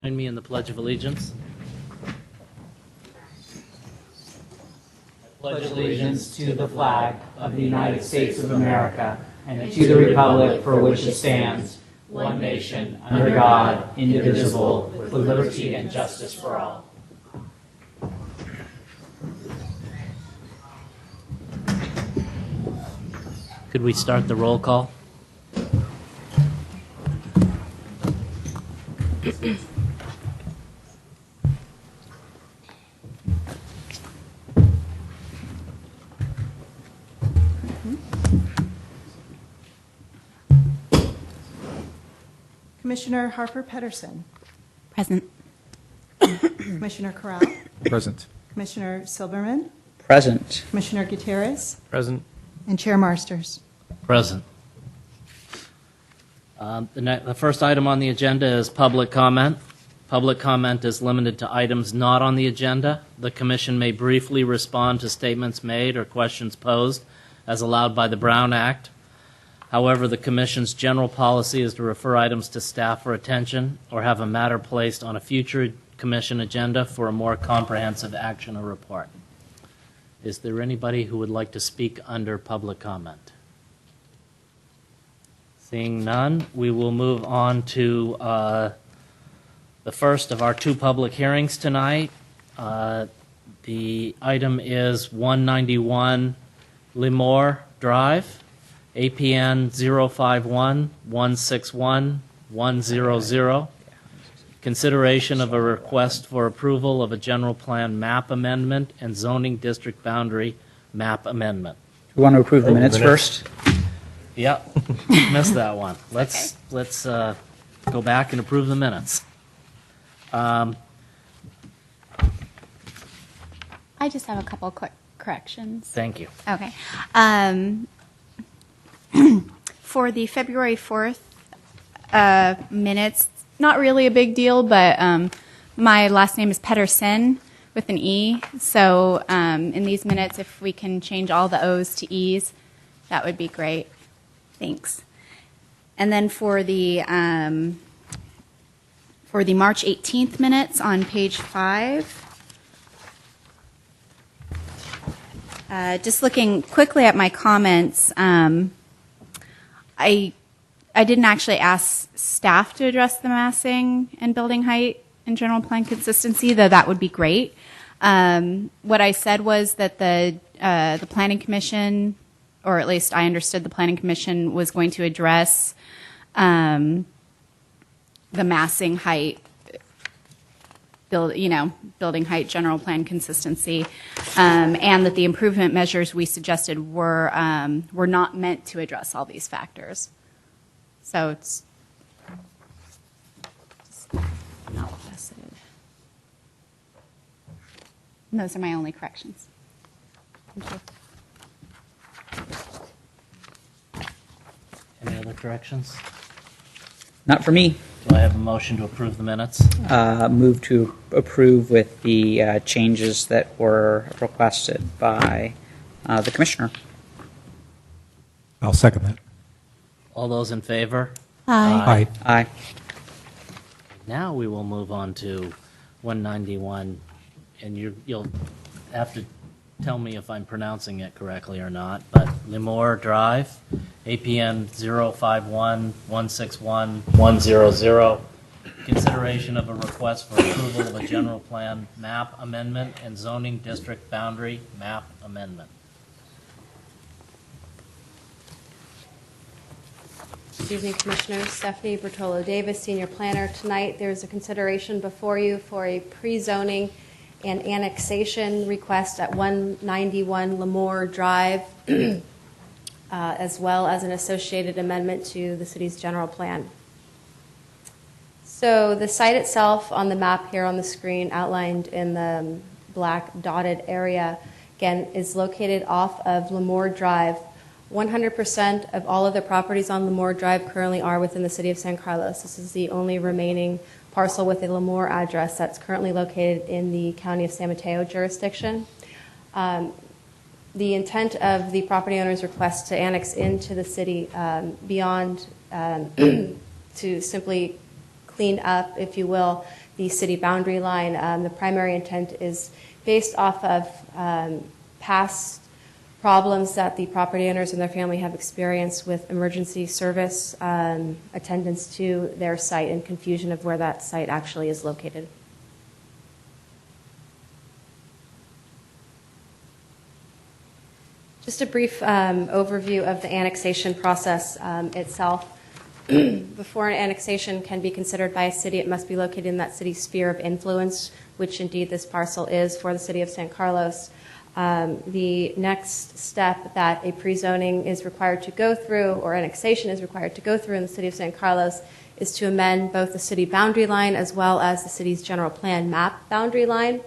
Join me in the Pledge of Allegiance. Pledge allegiance to the flag of the United States of America and to the republic for which it stands, one nation, under God, indivisible, with liberty and justice for all. Could we start the roll call? Commissioner Harper Pedersen. Present. Commissioner Corral. Present. Commissioner Silberman. Present. Commissioner Gutierrez. Present. And Chair Marsters. Present. The first item on the agenda is public comment. Public comment is limited to items not on the agenda. The Commission may briefly respond to statements made or questions posed as allowed by the Brown Act. However, the Commission's general policy is to refer items to staff for attention or have a matter placed on a future Commission agenda for a more comprehensive action or report. Is there anybody who would like to speak under public comment? Seeing none, we will move on to the first of our two public hearings tonight. The item is 191 Lemoore Drive. APN 051-161-100. Consideration of a request for approval of a general plan map amendment and zoning district boundary map amendment. We want to approve the minutes first. Yep, missed that one. Let's go back and approve the minutes. I just have a couple quick corrections. Thank you. Okay. For the February 4th minutes, not really a big deal, but my last name is Pedersen with an E. So in these minutes, if we can change all the O's to E's, that would be great. Thanks. And then for the March 18th minutes on page 5, just looking quickly at my comments, I didn't actually ask staff to address the massing and building height and general plan consistency, though that would be great. What I said was that the Planning Commission, or at least I understood the Planning Commission, was going to address the massing height, building height, general plan consistency, and that the improvement measures we suggested were not meant to address all these factors. So it's just not listed. And those are my only corrections. Thank you. Any other corrections? Not for me. Do I have a motion to approve the minutes? Move to approve with the changes that were requested by the Commissioner. I'll second that. All those in favor? Aye. Aye. Now we will move on to 191, and you'll have to tell me if I'm pronouncing it correctly or not, but Lemoore Drive, APN 051-161-100, consideration of a request for approval of a general plan map amendment and zoning district boundary map amendment. Good evening, Commissioners. Stephanie Bertolo Davis, Senior Planner. Tonight there's a consideration before you for a pre-zoning and annexation request at 191 Lemoore Drive, as well as an associated amendment to the city's general plan. So the site itself on the map here on the screen, outlined in the black dotted area, again, is located off of Lemoore Drive. 100% of all of the properties on Lemoore Drive currently are within the city of San Carlos. This is the only remaining parcel with a Lemoore address that's currently located in the County of San Mateo jurisdiction. The intent of the property owner's request to annex into the city beyond to simply clean up, if you will, the city boundary line. The primary intent is based off of past problems that the property owners and their family have experienced with emergency service attendance to their site and confusion of where that site actually is located. Just a brief overview of the annexation process itself. Before an annexation can be considered by a city, it must be located in that city's sphere of influence, which indeed this parcel is for the city of San Carlos. The next step that a pre-zoning is required to go through, or annexation is required to go through in the city of San Carlos, is to amend both the city boundary line as well as the city's general plan map boundary line.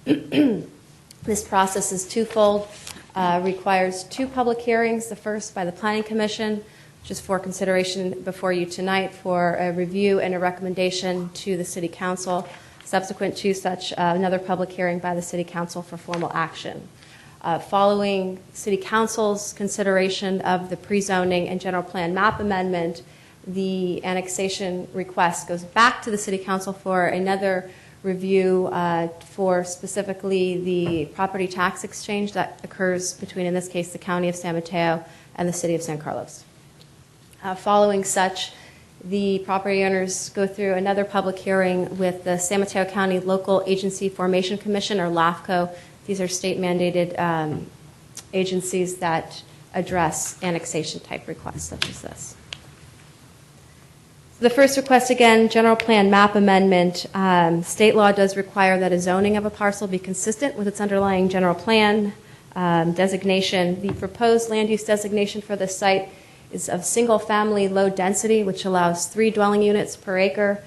This process is twofold. Requires 2 public hearings, the first by the Planning Commission, which is for consideration before you tonight for a review and a recommendation to the City Council, subsequent to such another public hearing by the City Council for formal action. Following City Council's consideration of the pre-zoning and general plan map amendment, the annexation request goes back to the City Council for another review for specifically the property tax exchange that occurs between, in this case, the County of San Mateo and the City of San Carlos. Following such, the property owners go through another public hearing with the San Mateo County Local Agency Formation Commission, or LAFCO. These are state-mandated agencies that address annexation-type requests such as this. The first request, again, general plan map amendment. State law does require that a zoning of a parcel be consistent with its underlying general plan designation. The proposed land use designation for this site is of single-family low density, which allows 3 dwelling units per acre.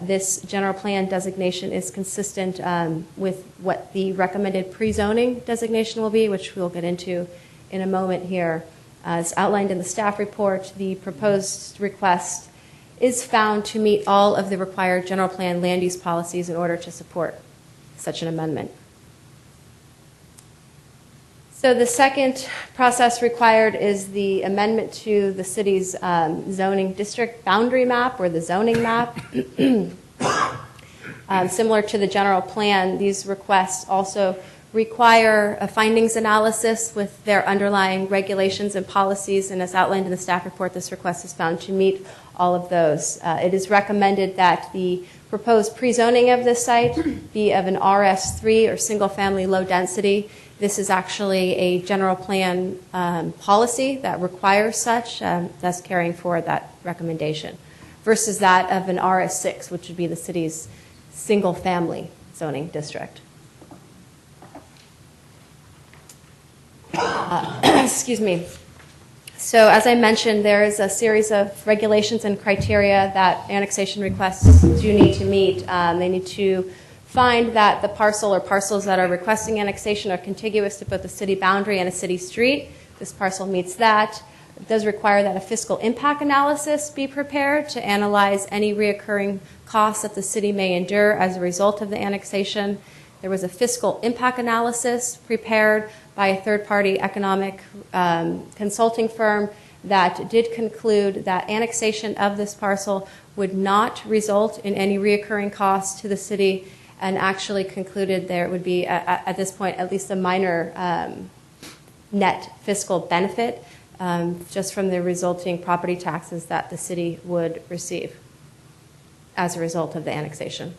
This general plan designation is consistent with what the recommended pre-zoning designation will be, which we'll get into in a moment here. As outlined in the staff report, the proposed request is found to meet all of the required general plan land use policies in order to support such an amendment. So the second process required is the amendment to the city's zoning district boundary map, or the zoning map. Similar to the general plan, these requests also require a findings analysis with their underlying regulations and policies, and as outlined in the staff report, this request is found to meet all of those. It is recommended that the proposed pre-zoning of this site be of an RS3, or single-family low density. This is actually a general plan policy that requires such, thus carrying forward that recommendation, versus that of an RS6, which would be the city's single-family zoning district. Excuse me. So as I mentioned, there is a series of regulations and criteria that annexation requests do need to meet. They need to find that the parcel or parcels that are requesting annexation are contiguous to both the city boundary and a city street. This parcel meets that. It does require that a fiscal impact analysis be prepared to analyze any reoccurring costs that the city may endure as a result of the annexation. There was a fiscal impact analysis prepared by a third-party economic consulting firm that did conclude that annexation of this parcel would not result in any reoccurring costs to the city, and actually concluded there would be, at this point, at least a minor net fiscal benefit just from the resulting property taxes that the city would receive as a result of the annexation.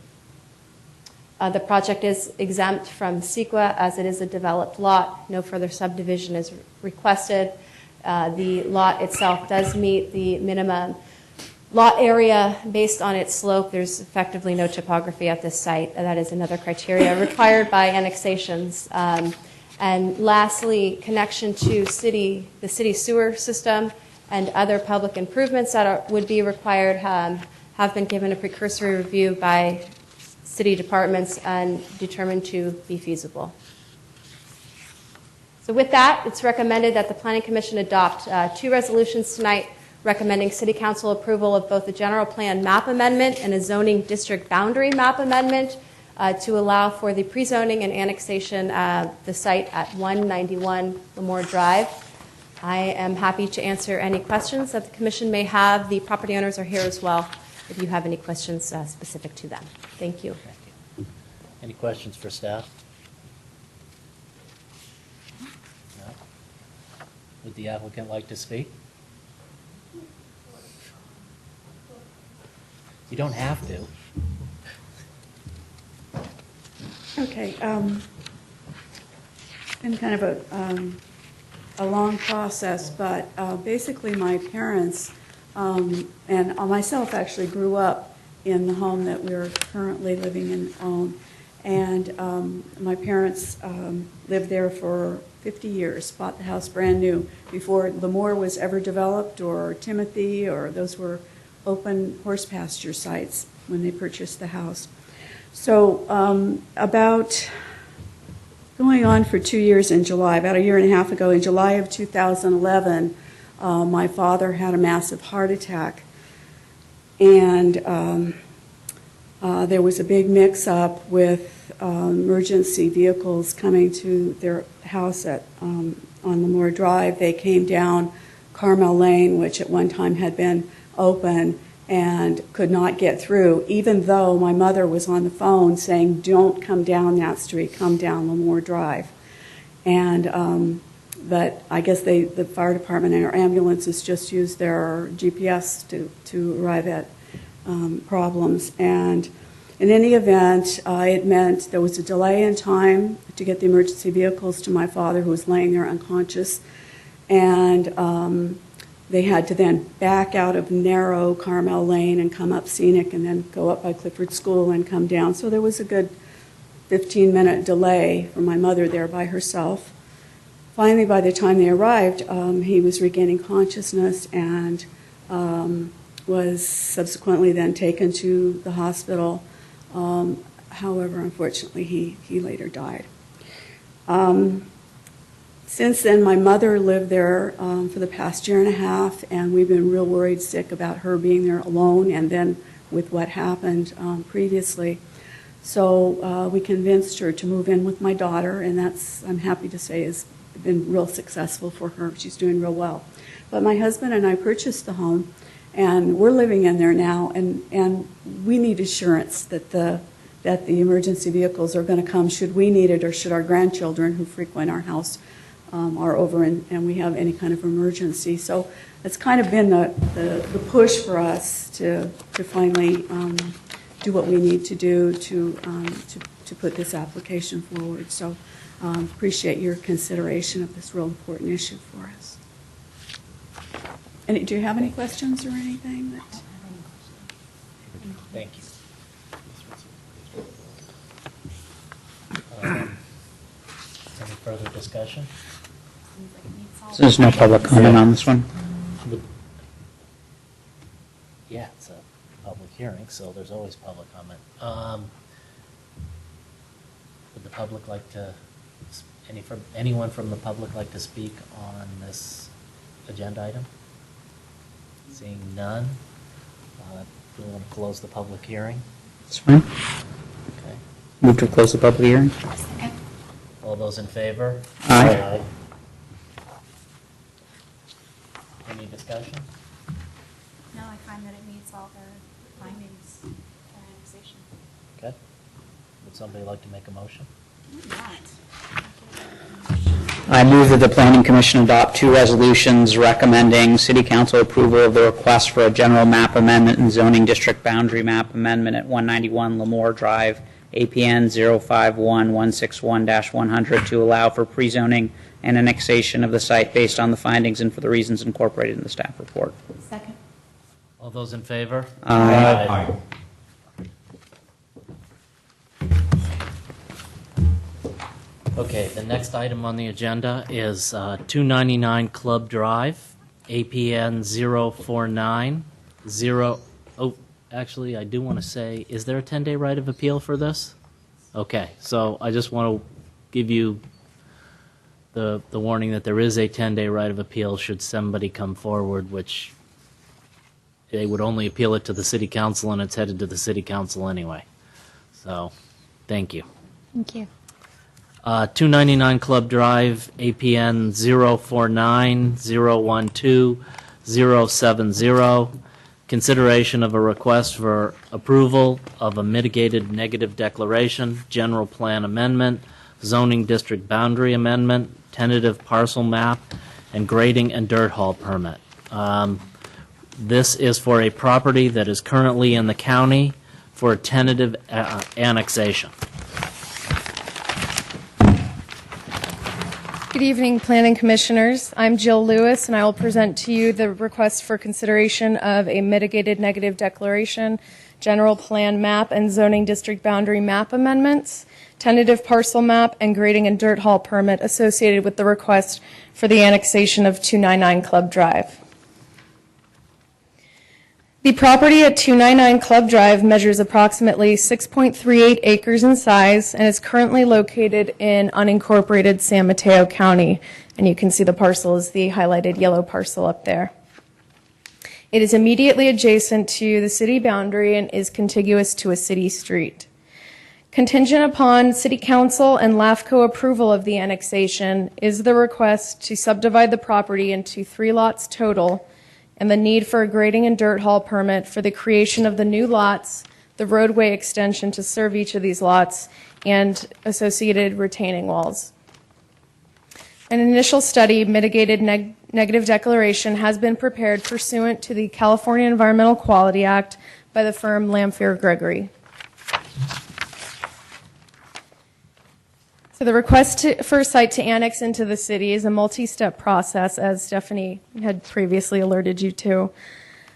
The project is exempt from CEQA as it is a developed lot. No further subdivision is requested. The lot itself does meet the minimum lot area based on its slope. There's effectively no topography at this site. That is another criteria required by annexations. And lastly, connection to the city sewer system and other public improvements that would be required have been given a precursory review by city departments and determined to be feasible. So with that, it's recommended that the Planning Commission adopt 2 resolutions tonight recommending City Council approval of both the general plan map amendment and a zoning district boundary map amendment to allow for the pre-zoning and annexation of the site at 191 Lemoore Drive. I am happy to answer any questions that the Commission may have. The property owners are here as well if you have any questions specific to them. Thank you. Thank you. Any questions for staff? No? Would the applicant like to speak? You don't have to. Okay, been kind of a long process, but basically my parents and myself actually grew up in the home that we're currently living in own. And my parents lived there for 50 years, bought the house brand new before Lemoore was ever developed, or Timothy, or those were open horse pasture sites when they purchased the house. So about going on for 2 years in July, about a year and a half ago, in July of 2011, my father had a massive heart attack. And there was a big mix-up with emergency vehicles coming to their house on Lemoore Drive. They came down Carmel Lane, which at one time had been open, and could not get through, even though my mother was on the phone saying, don't come down that street, come down Lemoore Drive. And but I guess the fire department and our ambulances just used their GPS to arrive at problems. And in any event, it meant there was a delay in time to get the emergency vehicles to my father, who was laying there unconscious. And they had to then back out of narrow Carmel Lane and come up Scenic and then go up by Clifford School and come down. So there was a good 15-minute delay for my mother there by herself. Finally, by the time they arrived, he was regaining consciousness and was subsequently then taken to the hospital. However, unfortunately, he later died. Since then, my mother lived there for the past year and a half, and we've been real worried sick about her being there alone, and then with what happened previously. So we convinced her to move in with my daughter, and that's, I'm happy to say, has been real successful for her. She's doing real well. But my husband and I purchased the home, and we're living in there now, and we need assurance that the emergency vehicles are going to come should we need it, or should our grandchildren who frequent our house are over and we have any kind of emergency. So it's kind of been the push for us to finally do what we need to do to put this application forward. So appreciate your consideration of this real important issue for us. Do you have any questions or anything? Thank you. Any further discussion? So there's no public comment on this one? Yeah, it's a public hearing, so there's always public comment. Would the public like to, anyone from the public like to speak on this agenda item? Seeing none, do we want to close the public hearing? That's fine. Okay. Move to close the public hearing? All those in favor? Aye. Any discussion? No, I find that it meets all the findings for annexation. Okay. Would somebody like to make a motion? I move that the Planning Commission adopt two resolutions recommending City Council approval of the request for a general map amendment and zoning district boundary map amendment at 191 Lemoore Drive, APN 051161-100, to allow for pre-zoning and annexation of the site based on the findings and for the reasons incorporated in the staff report. Second. All those in favor? Aye. Okay, the next item on the agenda is 299 Club Drive, APN 0490. Oh, actually, I do want to say, is there a 10-day right of appeal for this? Okay, so I just want to give you the warning that there is a 10-day right of appeal should somebody come forward, which they would only appeal it to the city council, and it's headed to the city council anyway. So, thank you. Thank you. 299 Club Drive, APN 049012-070. consideration of a request for approval of a mitigated negative declaration, general plan amendment, zoning district boundary amendment, tentative parcel map, and grading and dirt haul permit. This is for a property that is currently in the county for a tentative annexation. Good evening, Planning Commissioners. I'm Jill Lewis, and I will present to you the request for consideration of a mitigated negative declaration, general plan map, and zoning district boundary map amendments, tentative parcel map, and grading and dirt haul permit associated with the request for the annexation of 299 Club Drive. The property at 299 Club Drive measures approximately 6.38 acres in size and is currently located in unincorporated San Mateo County. And you can see the parcel is the highlighted yellow parcel up there. It is immediately adjacent to the city boundary and is contiguous to a city street. Contingent upon City Council and LAFCO approval of the annexation is the request to subdivide the property into 3 lots total, and the need for a grading and dirt haul permit for the creation of the new lots, the roadway extension to serve each of these lots, and associated retaining walls. An initial study, mitigated negative declaration, has been prepared pursuant to the California Environmental Quality Act by the firm Lamphere Gregory. So the request for a site to annex into the city is a multi-step process, as Stephanie had previously alerted you to.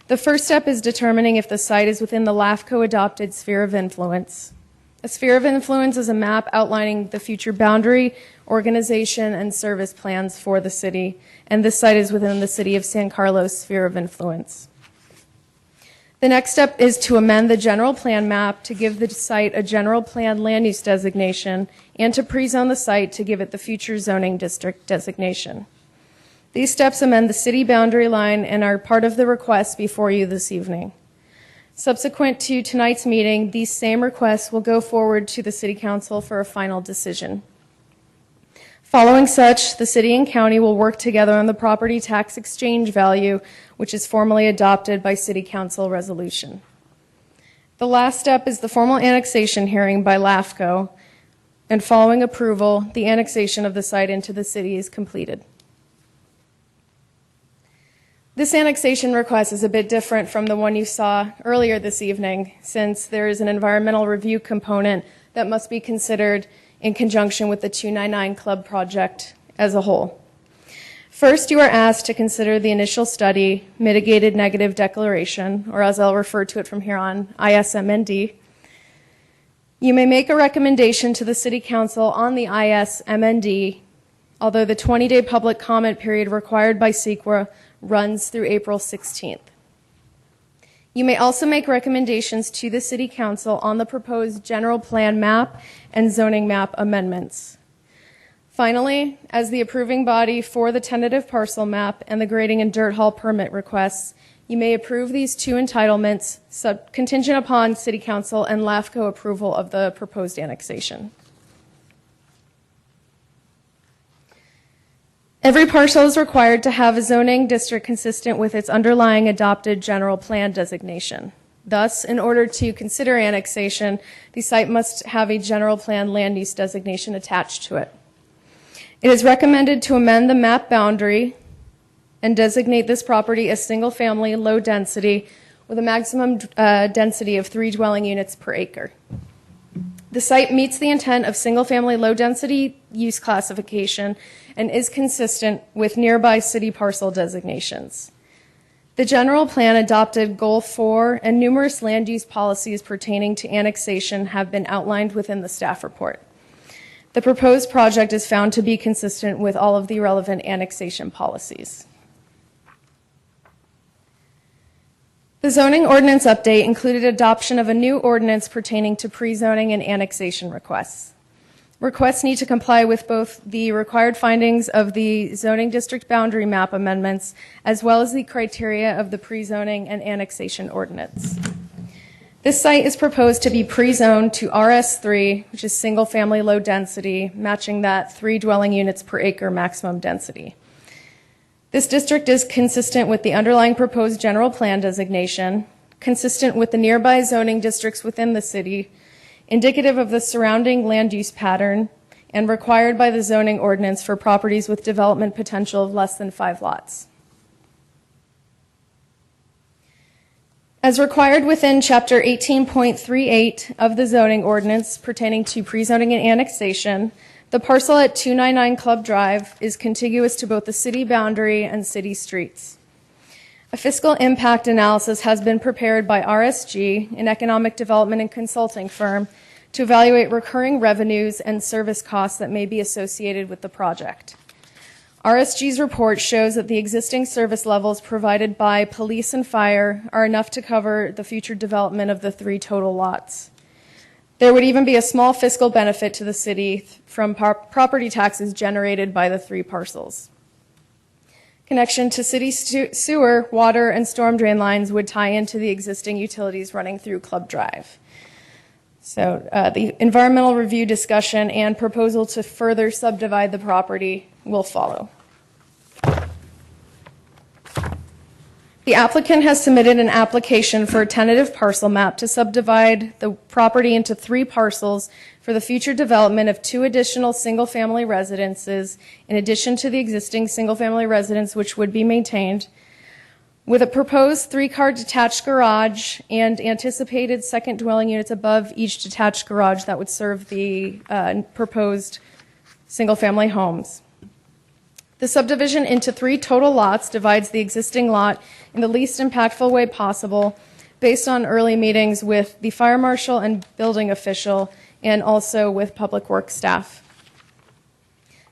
The first step is determining if the site is within the LAFCO-adopted sphere of influence. A sphere of influence is a map outlining the future boundary, organization, and service plans for the city, and this site is within the City of San Carlos sphere of influence. The next step is to amend the general plan map to give the site a general plan land use designation and to pre-zone the site to give it the future zoning district designation. These steps amend the city boundary line and are part of the request before you this evening. Subsequent to tonight's meeting, these same requests will go forward to the City Council for a final decision. Following such, the city and county will work together on the property tax exchange value, which is formally adopted by City Council resolution. The last step is the formal annexation hearing by LAFCO, and following approval, the annexation of the site into the city is completed. This annexation request is a bit different from the one you saw earlier this evening, since there is an environmental review component that must be considered in conjunction with the 299 Club project as a whole. First, you are asked to consider the initial study, mitigated negative declaration, or as I'll refer to it from here on, ISMND. You may make a recommendation to the City Council on the ISMND, although the 20-day public comment period required by SEQA runs through April 16th. You may also make recommendations to the City Council on the proposed general plan map and zoning map amendments. Finally, as the approving body for the tentative parcel map and the grading and dirt haul permit requests, you may approve these 2 entitlements contingent upon City Council and LAFCO approval of the proposed annexation. Every parcel is required to have a zoning district consistent with its underlying adopted general plan designation. Thus, in order to consider annexation, the site must have a general plan land use designation attached to it. It is recommended to amend the map boundary and designate this property as single-family, low density, with a maximum density of 3 dwelling units per acre. The site meets the intent of single-family, low-density use classification and is consistent with nearby city parcel designations. The general plan adopted Goal 4 and numerous land use policies pertaining to annexation have been outlined within the staff report. The proposed project is found to be consistent with all of the relevant annexation policies. The zoning ordinance update included adoption of a new ordinance pertaining to pre-zoning and annexation requests. Requests need to comply with both the required findings of the zoning district boundary map amendments as well as the criteria of the pre-zoning and annexation ordinance. This site is proposed to be pre-zoned to RS3, which is single-family low density, matching that 3 dwelling units per acre maximum density. This district is consistent with the underlying proposed general plan designation, consistent with the nearby zoning districts within the city, indicative of the surrounding land use pattern, and required by the zoning ordinance for properties with development potential of less than 5 lots. As required within Chapter 18.38 of the zoning ordinance pertaining to pre-zoning and annexation, the parcel at 299 Club Drive is contiguous to both the city boundary and city streets. A fiscal impact analysis has been prepared by RSG, an economic development and consulting firm, to evaluate recurring revenues and service costs that may be associated with the project. RSG's report shows that the existing service levels provided by police and fire are enough to cover the future development of the 3 total lots. There would even be a small fiscal benefit to the city from property taxes generated by the 3 parcels. Connection to city sewer, water, and storm drain lines would tie into the existing utilities running through Club Drive. So the environmental review discussion and proposal to further subdivide the property will follow. The applicant has submitted an application for a tentative parcel map to subdivide the property into 3 parcels for the future development of 2 additional single-family residences in addition to the existing single-family residence which would be maintained, with a proposed 3-car detached garage and anticipated second dwelling units above each detached garage that would serve the proposed single-family homes. The subdivision into 3 total lots divides the existing lot in the least impactful way possible based on early meetings with the fire marshal and building official and also with public works staff.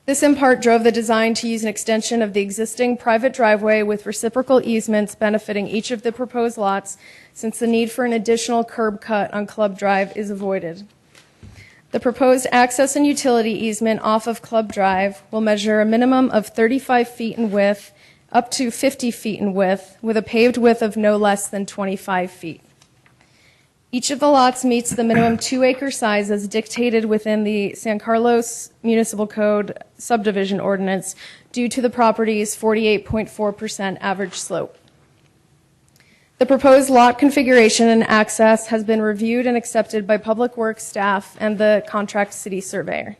This in part drove the design to use an extension of the existing private driveway with reciprocal easements benefiting each of the proposed lots, since the need for an additional curb cut on Club Drive is avoided. The proposed access and utility easement off of Club Drive will measure a minimum of 35 feet in width up to 50 feet in width, with a paved width of no less than 25 feet. Each of the lots meets the minimum 2-acre size as dictated within the San Carlos Municipal Code subdivision ordinance due to the property's 48.4% average slope. The proposed lot configuration and access has been reviewed and accepted by Public Works staff and the contract city surveyor.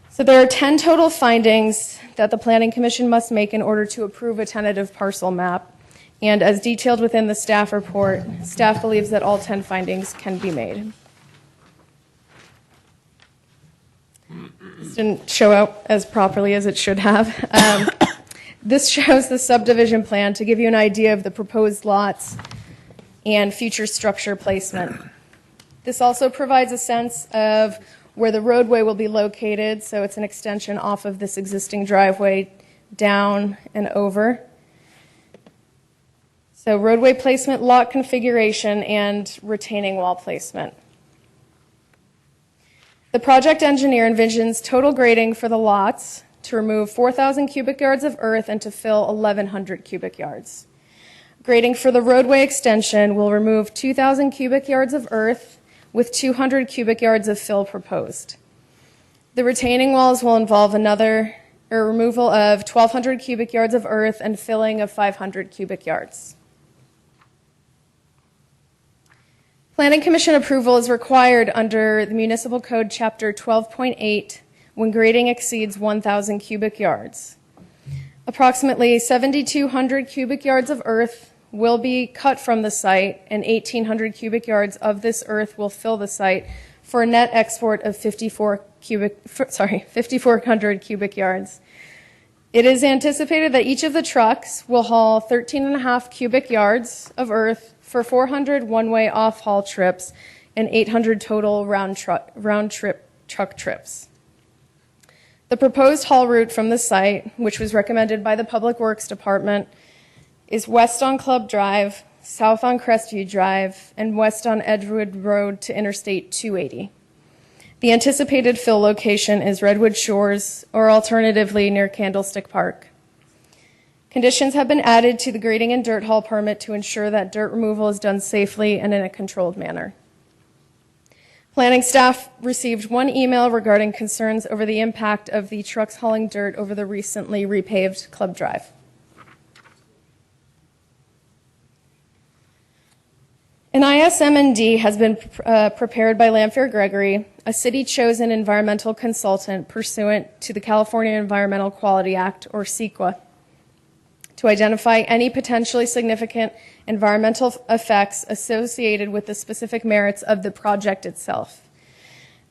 So there are 10 total findings that the Planning Commission must make in order to approve a tentative parcel map. And as detailed within the staff report, staff believes that all 10 findings can be made. This didn't show out as properly as it should have. This shows the subdivision plan to give you an idea of the proposed lots and future structure placement. This also provides a sense of where the roadway will be located, so it's an extension off of this existing driveway down and over. So roadway placement, lot configuration, and retaining wall placement. The project engineer envisions total grading for the lots to remove 4,000 cubic yards of earth and to fill 1,100 cubic yards. Grading for the roadway extension will remove 2,000 cubic yards of earth with 200 cubic yards of fill proposed. The retaining walls will involve removal of 1,200 cubic yards of earth and filling of 500 cubic yards. Planning Commission approval is required under the Municipal Code Chapter 12.8 when grading exceeds 1,000 cubic yards. Approximately 7,200 cubic yards of earth will be cut from the site, and 1,800 cubic yards of this earth will fill the site for a net export of 5,400 cubic yards. It is anticipated that each of the trucks will haul 13.5 cubic yards of earth for 400 one-way off-haul trips and 800 total round-trip truck trips. The proposed haul route from the site, which was recommended by the Public Works Department, is west on Club Drive, south on Crestview Drive, and west on Edgewood Road to Interstate 280. The anticipated fill location is Redwood Shores, or alternatively near Candlestick Park. Conditions have been added to the grading and dirt haul permit to ensure that dirt removal is done safely and in a controlled manner. Planning staff received one email regarding concerns over the impact of the trucks hauling dirt over the recently repaved Club Drive. An ISM&D has been prepared by Lanphier Gregory, a city-chosen environmental consultant pursuant to the California Environmental Quality Act, or CEQA, to identify any potentially significant environmental effects associated with the specific merits of the project itself.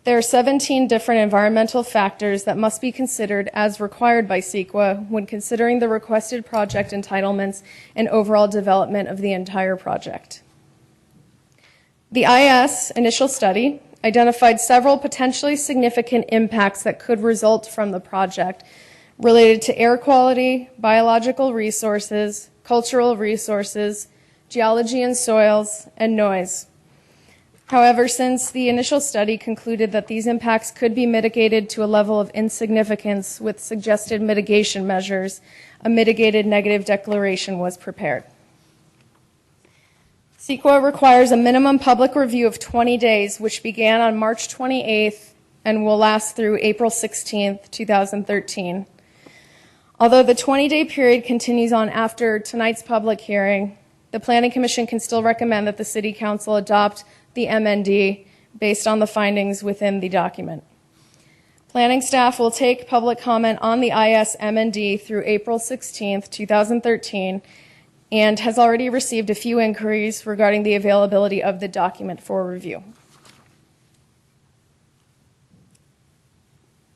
There are 17 different environmental factors that must be considered as required by CEQA when considering the requested project entitlements and overall development of the entire project. The IS initial study identified several potentially significant impacts that could result from the project related to air quality, biological resources, cultural resources, geology and soils, and noise. However, since the initial study concluded that these impacts could be mitigated to a level of insignificance with suggested mitigation measures, a mitigated negative declaration was prepared. CEQA requires a minimum public review of 20 days, which began on March 28th and will last through April 16th, 2013. Although the 20-day period continues on after tonight's public hearing, the Planning Commission can still recommend that the City Council adopt the MND based on the findings within the document. Planning staff will take public comment on the IS MND through April 16th, 2013, and has already received a few inquiries regarding the availability of the document for review.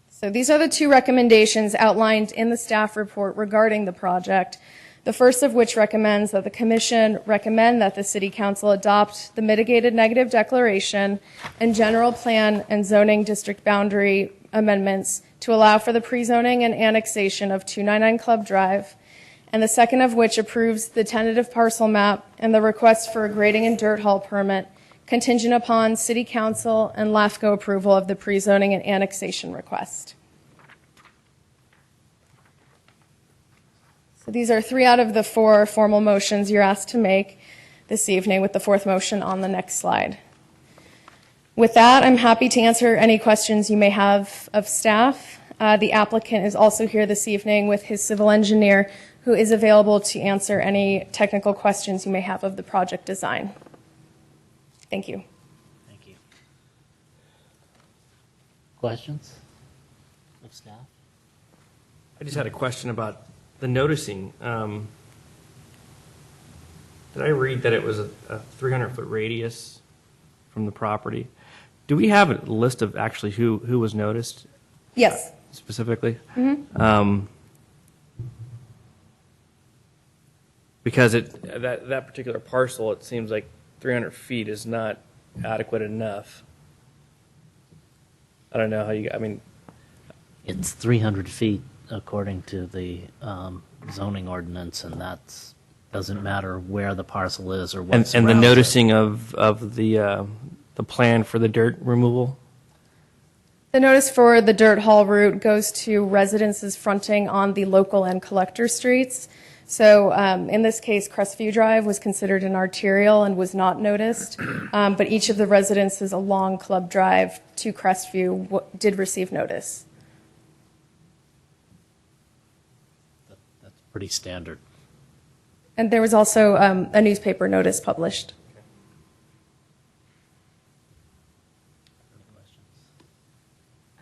So these are the two recommendations outlined in the staff report regarding the project, the first of which recommends that the Commission recommend that the City Council adopt the mitigated negative declaration and general plan and zoning district boundary amendments to allow for the pre-zoning and annexation of 299 Club Drive, and the second of which approves the tentative parcel map and the request for a grading and dirt haul permit contingent upon City Council and LAFCO approval of the pre-zoning and annexation request. So these are 3 out of the 4 formal motions you're asked to make this evening, with the 4th motion on the next slide. With that, I'm happy to answer any questions you may have of staff. The applicant is also here this evening with his civil engineer, who is available to answer any technical questions you may have of the project design. Thank you. Thank you. Questions of staff? I just had a question about the noticing. Did I read that it was a 300-foot radius from the property? Do we have a list of actually who was noticed Yes. specifically? Mm-hmm. Because that particular parcel, it seems like 300 feet is not adequate enough. I don't know how you, I mean, It's 300 feet according to the zoning ordinance, and that doesn't matter where the parcel is or what and the surrounds it. noticing of the plan for the dirt removal? The notice for the dirt haul route goes to residences fronting on the local and collector streets. So in this case, Crestview Drive was considered an arterial and was not noticed, but each of the residences along Club Drive to Crestview did receive notice. That's pretty standard. And there was also a newspaper notice published.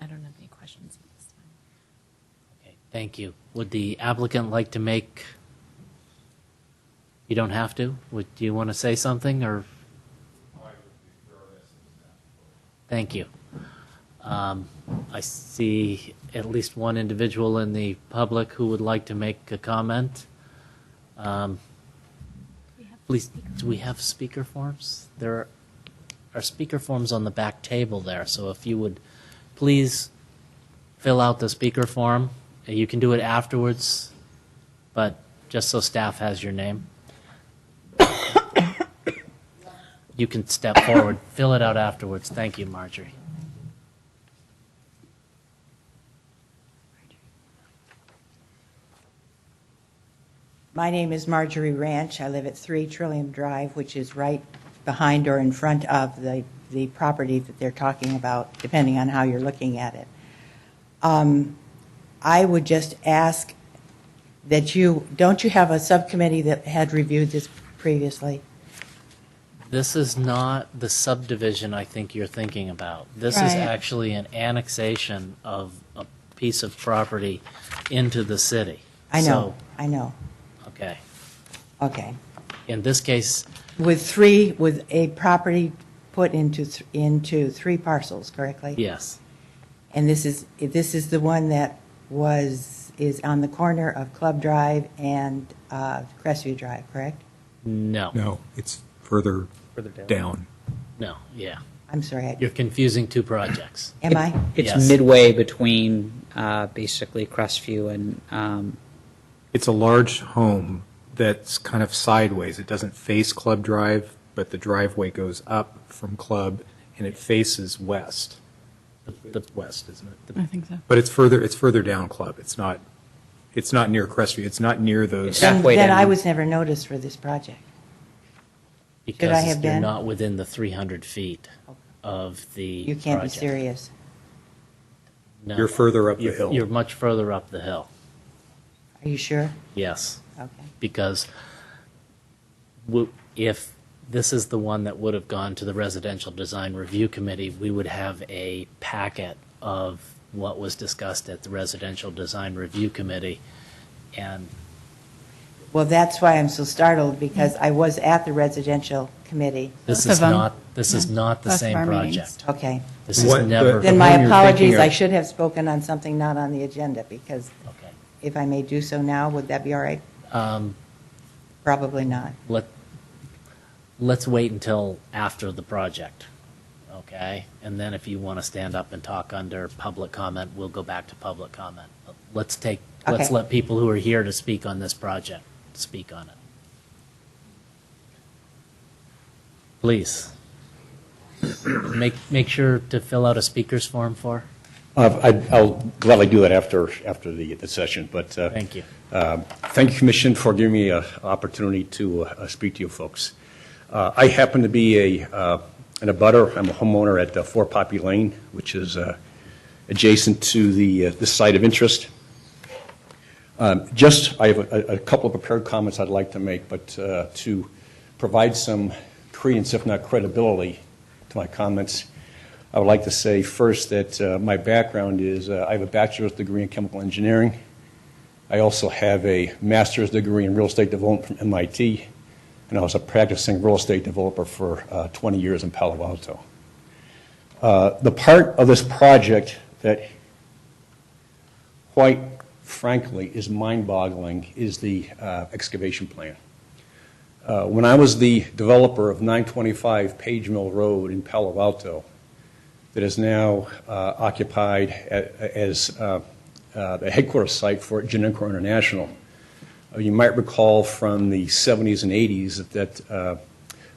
I don't have any questions at this time. Okay, thank you. Would the applicant like to make? You don't have to. Do you want to say something or? Thank you. I see at least one individual in the public who would like to make a comment. Please, do we have speaker forms? There are speaker forms on the back table there, so if you would please fill out the speaker form. You can do it afterwards, but just so staff has your name. You can step forward, fill it out afterwards. Thank you, Marjorie. My name is Marjorie Ranch. I live at 3 Trillium Drive, which is right behind or in front of the the property that they're talking about, depending on how you're looking at it. I would just ask that don't you have a subcommittee that had reviewed this previously? This is not the subdivision I think you're thinking about. This is Right. actually an annexation of a piece of property into the city. I know, So, I know. okay. Okay. In this case, With a property put into 3 parcels, correctly? yes. And this is the one that is on the corner of Club Drive and Crestview Drive, correct? No. No, it's further Further down. down. No, yeah. I'm sorry. You're confusing two projects. Am I? It's Yes. midway between basically Crestview and It's a large home that's kind of sideways. It doesn't face Club Drive, but the driveway goes up from Club, and it faces west. It's west, isn't it? I think so. But it's further down Club. It's not near Crestview. It's not near those. It's halfway Then I down. was never noticed for this project. I Because have you're been? not within the 300 feet of the You can't be project. serious. No. You're further up the You're- hill. You're much further up the hill, Are you sure? yes. Okay. Because if this is the one that would have gone to the Residential Design Review Committee, we would have a packet of what was discussed at the Residential Design Review Committee. And Well, that's why I'm so startled, because I was at the residential committee. this Both is of them. not, this is not the Both of same our meetings. project. Okay. This is What- never. Then The my one you're apologies, thinking of- I should have spoken on something not on the agenda, because Okay. if I may do so now, would that be all right? Probably not. Let's wait until after the project, okay? And then if you want to stand up and talk under public comment, we'll go back to public comment. Let's Okay. let people who are here to speak on this project speak on it. Please. Make sure to fill out a speaker's form for. I'll gladly do that after the session, but Thank you. thank you, Commission, for giving me an opportunity to speak to you folks. I happen to be an abutter. I'm a homeowner at 4 Poppy Lane, which is adjacent to the site of interest. I have a couple of prepared comments I'd like to make, but to provide some credence, if not credibility, to my comments, I would like to say first that my background is I have a bachelor's degree in chemical engineering. I also have a master's degree in real estate development from MIT, and I was a practicing real estate developer for 20 years in Palo Alto. The part of this project that, quite frankly, is mind-boggling is the excavation plan. When I was the developer of 925 Page Mill Road in Palo Alto, that is now occupied as the headquarters site for Genenco International, you might recall from the 70s and 80s that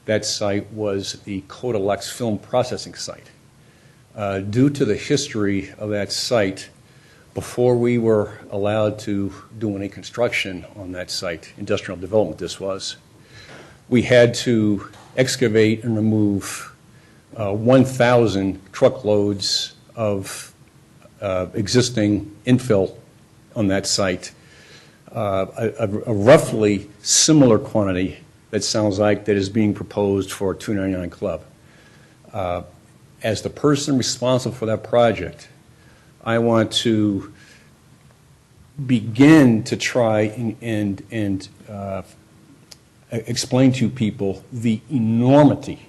that site was the Kodalex film processing site. Due to the history of that site, before we were allowed to do any construction on that site, industrial development this was, we had to excavate and remove 1,000 truckloads of existing infill on that site, a roughly similar quantity that sounds like that is being proposed for 299 Club. As the person responsible for that project, I want to begin to try and explain to people the enormity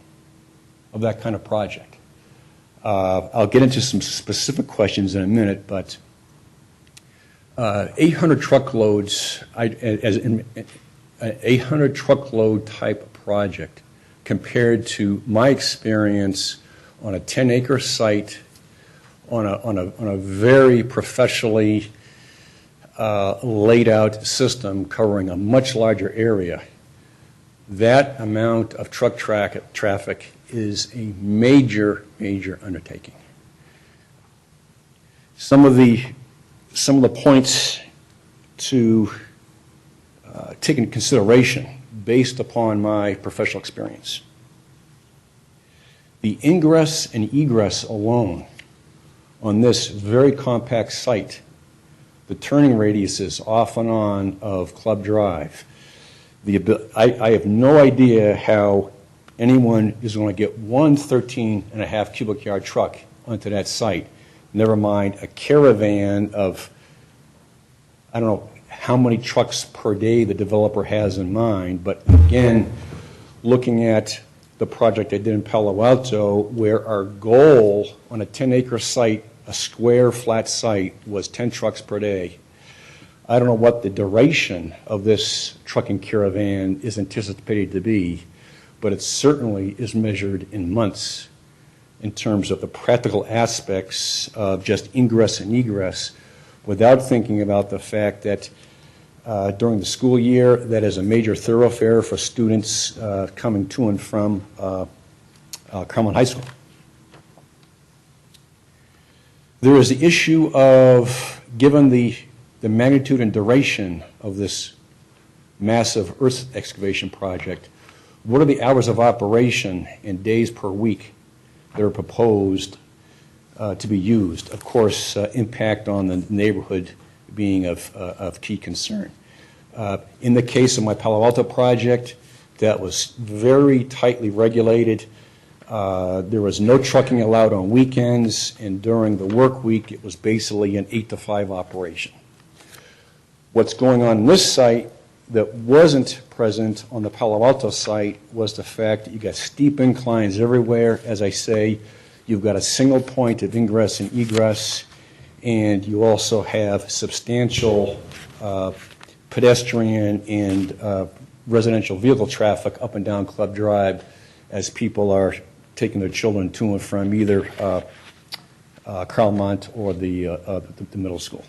of that kind of project. I'll get into some specific questions in a minute, but 800 truckloads, as an 800 truckload type project compared to my experience on a 10-acre site on a very professionally laid out system covering a much larger area. That amount of truck traffic is a major, major undertaking. Some of the points to take into consideration based upon my professional experience. The ingress and egress alone on this very compact site, the turning radiuses off and on of Club Drive, I have no idea how anyone is going to get one 13.5 cubic yard truck onto that site, never mind a caravan of, I don't know how many trucks per day the developer has in mind, but again, looking at the project I did in Palo Alto, where our goal on a 10-acre site, a square flat site, was 10 trucks per day. I don't know what the duration of this trucking caravan is anticipated to be, but it certainly is measured in months in terms of the practical aspects of just ingress and egress, without thinking about the fact that during the school year, that is a major thoroughfare for students coming to and from Carmel High School. There is the issue of, given the magnitude and duration of this massive earth excavation project, what are the hours of operation and days per week that are proposed to be used? Of course, impact on the neighborhood being of key concern. In the case of my Palo Alto project, that was very tightly regulated. There was no trucking allowed on weekends, and during the work week, it was basically an 8 to 5 operation. What's going on this site that wasn't present on the Palo Alto site was the fact that you got steep inclines everywhere. As I say, you've got a single point of ingress and egress, and you also have substantial pedestrian and residential vehicle traffic up and down Club Drive as people are taking their children to and from either Carlmont or the middle school.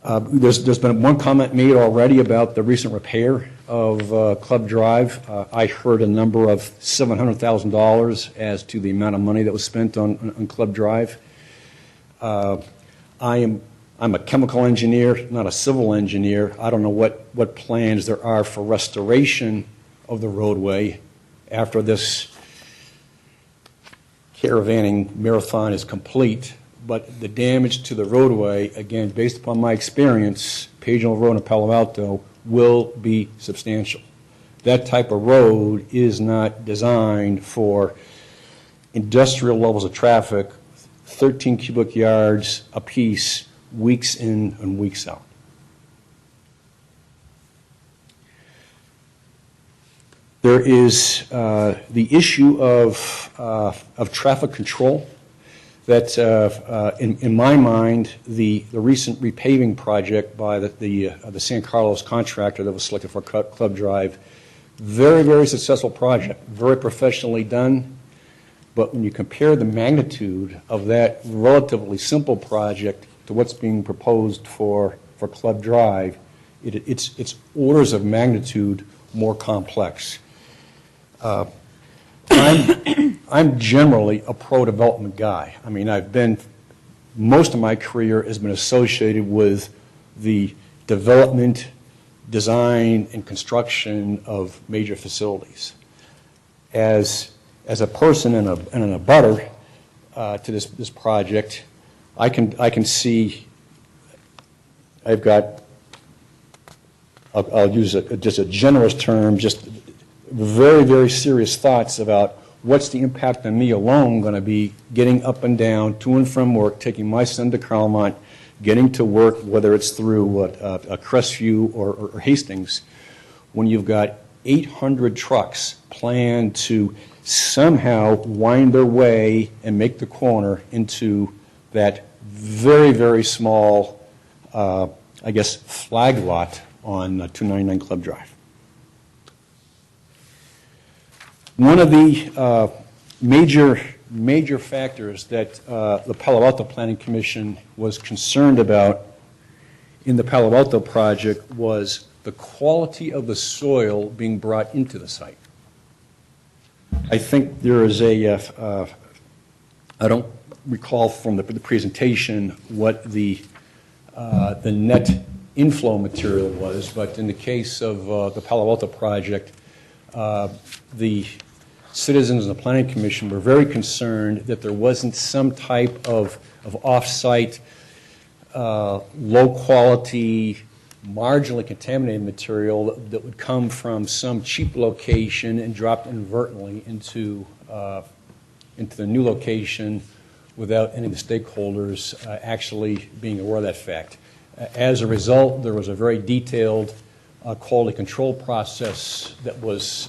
There's been one comment made already about the recent repair of Club Drive. I heard a number of $700,000 as to the amount of money that was spent on Club Drive. I'm a chemical engineer, not a civil engineer. I don't know what plans there are for restoration of the roadway after this caravanning marathon is complete. But the damage to the roadway, again, based upon my experience, Page Mill Road and Palo Alto, will be substantial. That type of road is not designed for industrial levels of traffic, 13 cubic yards apiece, weeks in and weeks out. There is the issue of traffic control. That, in my mind, the recent repaving project by the San Carlos contractor that was selected for Club Drive, very, very successful project, very professionally done. But when you compare the magnitude of that relatively simple project to what's being proposed for Club Drive, it's orders of magnitude more complex. I'm generally a pro-development guy. I mean, most of my career has been associated with the development, design, and construction of major facilities. As a person and an abutter to this project, I can see I've got, I'll use just a generous term, just very, very serious thoughts about what's the impact on me alone going to be getting up and down, to and from work, taking my son to Carlmont, getting to work, whether it's through a Crestview or Hastings, when you've got 800 trucks planned to somehow wind their way and make the corner into that very, very small, flag lot on 299 Club Drive. One of the major factors that the Palo Alto Planning Commission was concerned about in the Palo Alto project was the quality of the soil being brought into the site. I think there is I don't recall from the presentation what the net inflow material was, but in the case of the Palo Alto project, the citizens of the Planning Commission were very concerned that there wasn't some type of off-site, low-quality, marginally contaminated material that would come from some cheap location and dropped inadvertently into the new location without any of the stakeholders actually being aware of that fact. As a result, there was a very detailed quality control process that was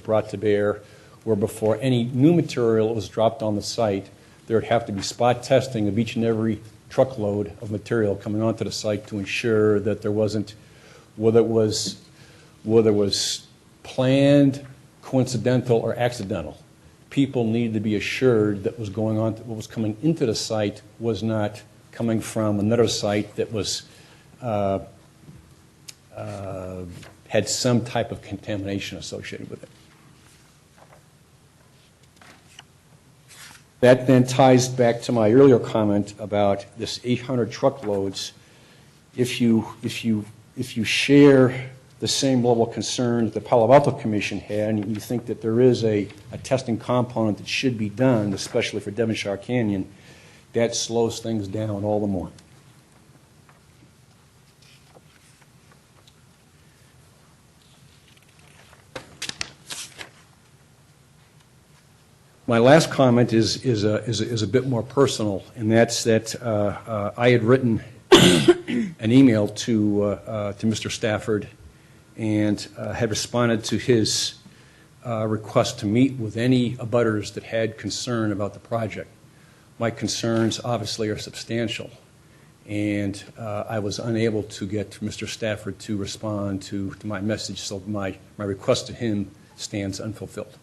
brought to bear, where before any new material was dropped on the site, there would have to be spot testing of each and every truckload of material coming onto the site to ensure that there wasn't, whether it was planned, coincidental, or accidental. People needed to be assured that what was coming into the site was not coming from another site that was had some type of contamination associated with it. That then ties back to my earlier comment about this 800 truckloads. If you share the same level of concern that the Palo Alto Commission had, and you think that there is a testing component that should be done, especially for Devonshire Canyon, that slows things down all the more. My last comment is a bit more personal, and that's that I had written an email to Mr. Stafford and had responded to his request to meet with any abutters that had concern about the project. My concerns obviously are substantial, and I was unable to get Mr. Stafford to respond to my message, so my request to him stands unfulfilled.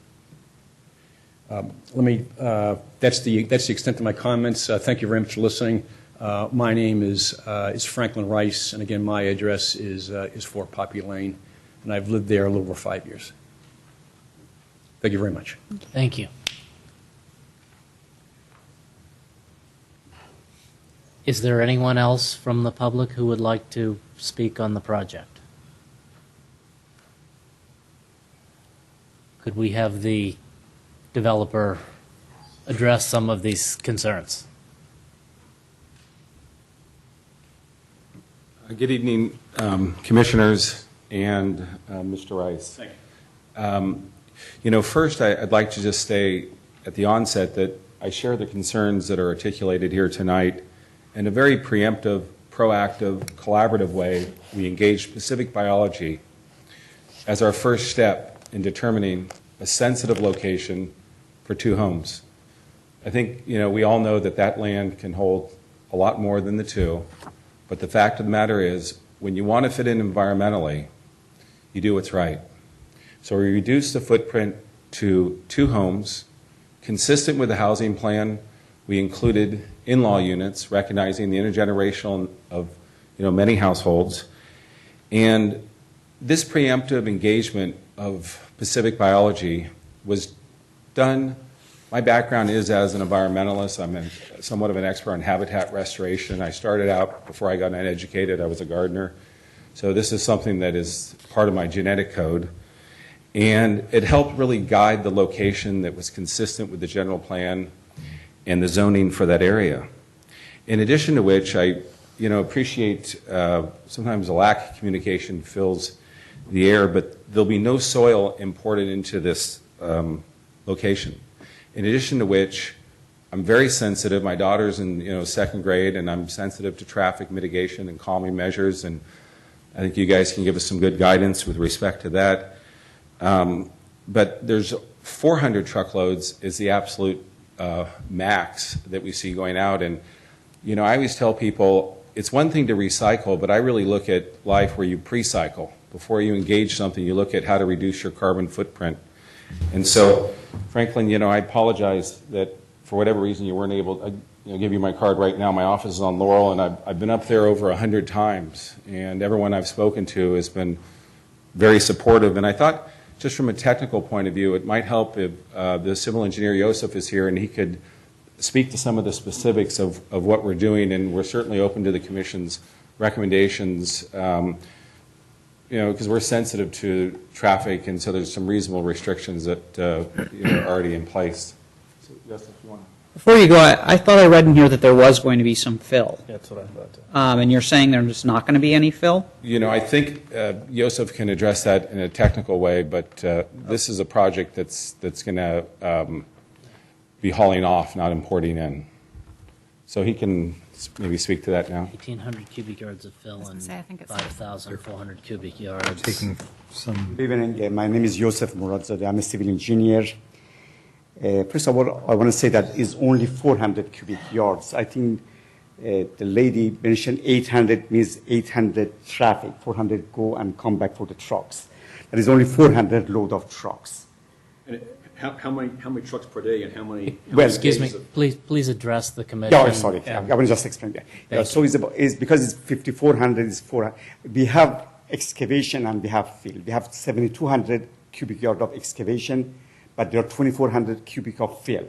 That's the extent of my comments. Thank you very much for listening. My name is Franklin Rice, and again, my address is 4 Poppy Lane, and I've lived there a little over 5 years. Thank you very much. Thank you. Is there anyone else from the public who would like to speak on the project? Could we have the developer address some of these concerns? Good evening, commissioners and Mr. Rice. Thank you. First, I'd like to just say at the onset that I share the concerns that are articulated here tonight. In a very preemptive, proactive, collaborative way, we engaged Pacific Biology as our first step in determining a sensitive location for 2 homes. I think, we all know that land can hold a lot more than the 2, but the fact of the matter is, when you want to fit in environmentally, you do what's right. So we reduced the footprint to 2 homes. Consistent with the housing plan, we included in-law units, recognizing the intergenerational of many households. And this preemptive engagement of Pacific Biology was done. My background is as an environmentalist. I'm somewhat of an expert on habitat restoration. I started out, before I got uneducated, I was a gardener. So this is something that is part of my genetic code. And it helped really guide the location that was consistent with the general plan and the zoning for that area. In addition to which, I appreciate sometimes a lack of communication fills the air, but there'll be no soil imported into this location. In addition to which, I'm very sensitive. My daughter's in 2nd grade, and I'm sensitive to traffic mitigation and calming measures, and I think you guys can give us some good guidance with respect to that. But there's 400 truckloads is the absolute max that we see going out. And, I always tell people it's one thing to recycle, but I really look at life where you pre-cycle. Before you engage something, you look at how to reduce your carbon footprint. And so, Franklin, I apologize that for whatever reason you weren't able to give you my card right now. My office is on Laurel, and I've been up there over 100 times, and everyone I've spoken to has been very supportive. And I thought, just from a technical point of view, it might help if the civil engineer, Joseph, is here, and he could speak to some of the specifics of what we're doing, and we're certainly open to the Commission's recommendations. because we're sensitive to traffic, and so there's some reasonable restrictions that are already in place. So, Justin, if you want to. Before you go, I thought I read in here that there was going to be some fill. That's what I thought. And you're saying there's not going to be any fill? I think Joseph can address that in a technical way, but this is a project that's going to be hauling off, not importing in. So he can maybe speak to that now. 1,800 cubic yards of fill and say, I think it's 5,400 cubic yards. Taking some, Good evening. My name is Yosef Muradzadeh. I'm a civil engineer. First of all, I want to say that is only 400 cubic yards. I think the lady mentioned 800 means 800 traffic, 400 go and come back for the trucks. That is only 400 load of trucks. And how many trucks per day and how many? Well, Excuse me, please address the commission. Yeah, sorry. I will just explain that. Thank So it's because it's 5,400 is 400. We have excavation and we have fill. We have 7,200 cubic yard of excavation, but there are 2,400 cubic of fill.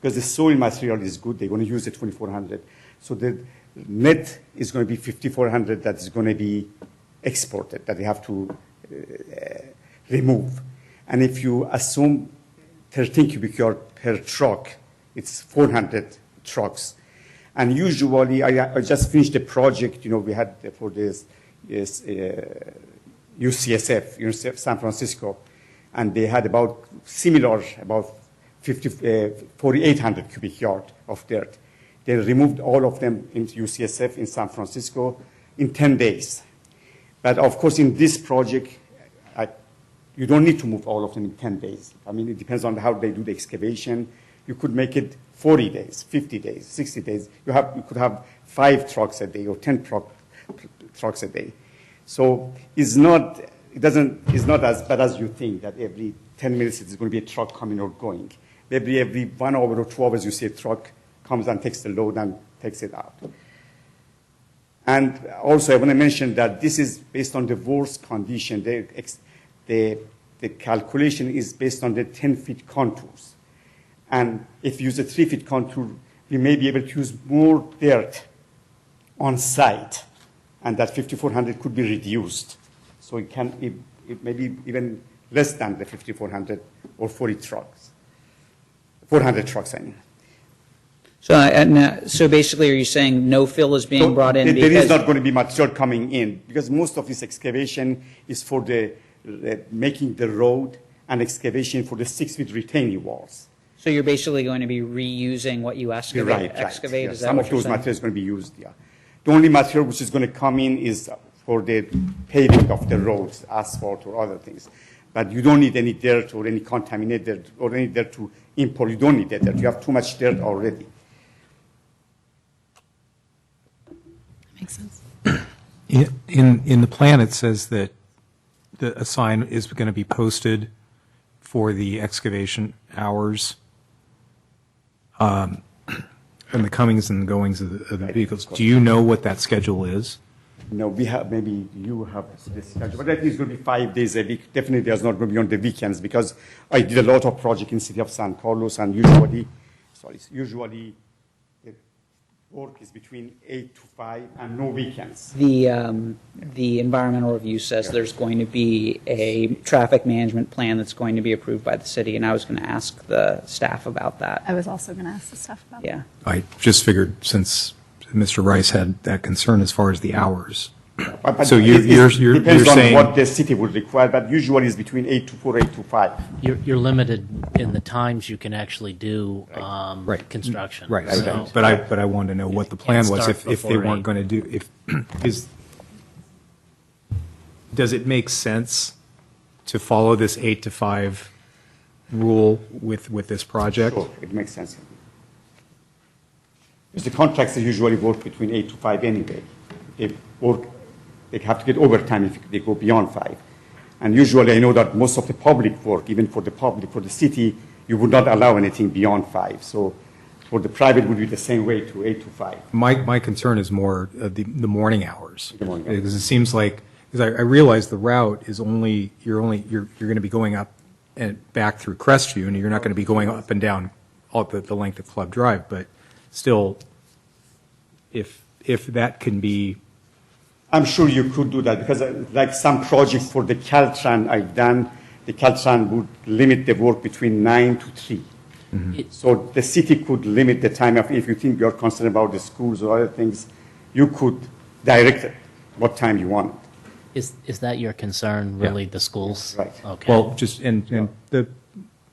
Because the soil material is good, they're going to use the 2,400. So the net is going to be 5,400 that is going to be exported, that they have to remove. And if you assume 13 cubic yard per truck, it's 400 trucks. And usually, I just finished the project, we had for this UCSF, University of San Francisco, and they had about 4,800 cubic yard of dirt. They removed all of them in UCSF in San Francisco in 10 days. But of course, in this project, you don't need to move all of them in 10 days. I mean, it depends on how they do the excavation. You could make it 40 days, 50 days, 60 days. You could have 5 trucks a day or 10 trucks a day. So it's not as bad as you think that every 10 minutes it's going to be a truck coming or going. Maybe every 1 hour or 2 hours you see a truck comes and takes the load and takes it out. And also I want to mention that this is based on the worst condition. The calculation is based on the 10-feet contours. And if you use a 3-feet contour, we may be able to use more dirt on site, and that 5,400 could be reduced. So it may be even less than the 5,400 or 400 trucks, I mean. So basically, are you saying no fill is being brought in? There is not going to be material coming in, because most of this excavation is for making the road and excavation for the 6-feet retaining walls. So you're basically going to be reusing what you excavate? Right. Excavate, Yeah. is that Some what of you're those saying? materials are going to be used, yeah. The only material which is going to come in is for the paving of the roads, asphalt or other things. But you don't need any dirt or any contaminated or any dirt to import. You don't need that dirt. You have too much dirt already. Makes sense. in the plan, it says that a sign is going to be posted for the excavation hours, and the comings and goings of the vehicles. Do you know what that schedule is? No, maybe you have this schedule, but I think it's going to be 5 days a week. Definitely there's not going to be on the weekends, because I did a lot of projects in the city of San Carlos, and usually the work is between 8 to 5 and no weekends. The environmental review says there's going to be a traffic management plan that's going to be approved by the city, and I was going to ask the staff about that. I was also going to ask the staff about that. Yeah. I just figured, since Mr. Rice had that concern as far as the hours. But So it you're depends saying on what the city would require, but usually it's between 8 to 4, 8 to 5. You're limited in the times you can actually do construction. right, So- but I wanted to know what the plan was Can't if start they before weren't 8. going to do does it make sense to follow this 8 to 5 rule with this project? Sure, it makes sense. Because the contracts usually work between 8 to 5 anyway. They have to get overtime if they go beyond 5. And usually I know that most of the public work, even for the public, for the city, you would not allow anything beyond 5. So for the private, would be the same way to 8 to 5. My concern is more the morning hours. The morning hours. Because it seems like, because I realize the route is you're going to be going up and back through Crestview, and you're not going to be going up and down all the length of Club Drive, but still, if that can be I'm sure you could do that because like some projects for the Caltran I've done, the Caltran would limit the work between 9 to 3. So the city could limit the time of, if you think you're concerned about the schools or other things, you could direct it what time you want. Is that your concern, really, the schools? Right. Okay. Well, just, and the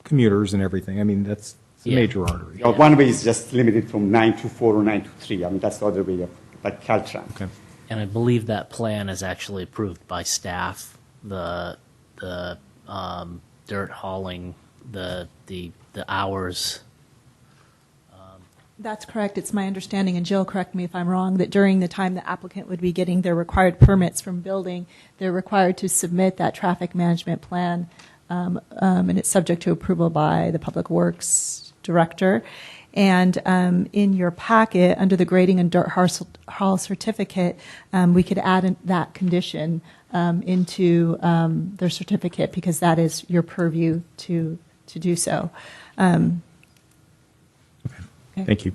commuters and everything, I mean, that's a Yeah. major artery. You know, one way is just limited from 9 to 4 or 9 to 3. I mean, that's the other way of, like Caltran. Okay. And I believe that plan is actually approved by staff, the dirt hauling, the hours. That's correct. It's my understanding, and Jill, correct me if I'm wrong, that during the time the applicant would be getting their required permits from building, they're required to submit that traffic management plan, and it's subject to approval by the Public Works Director. And in your packet, under the grading and dirt haul certificate, we could add that condition into their certificate because that is your purview to do so. Okay. Thank you.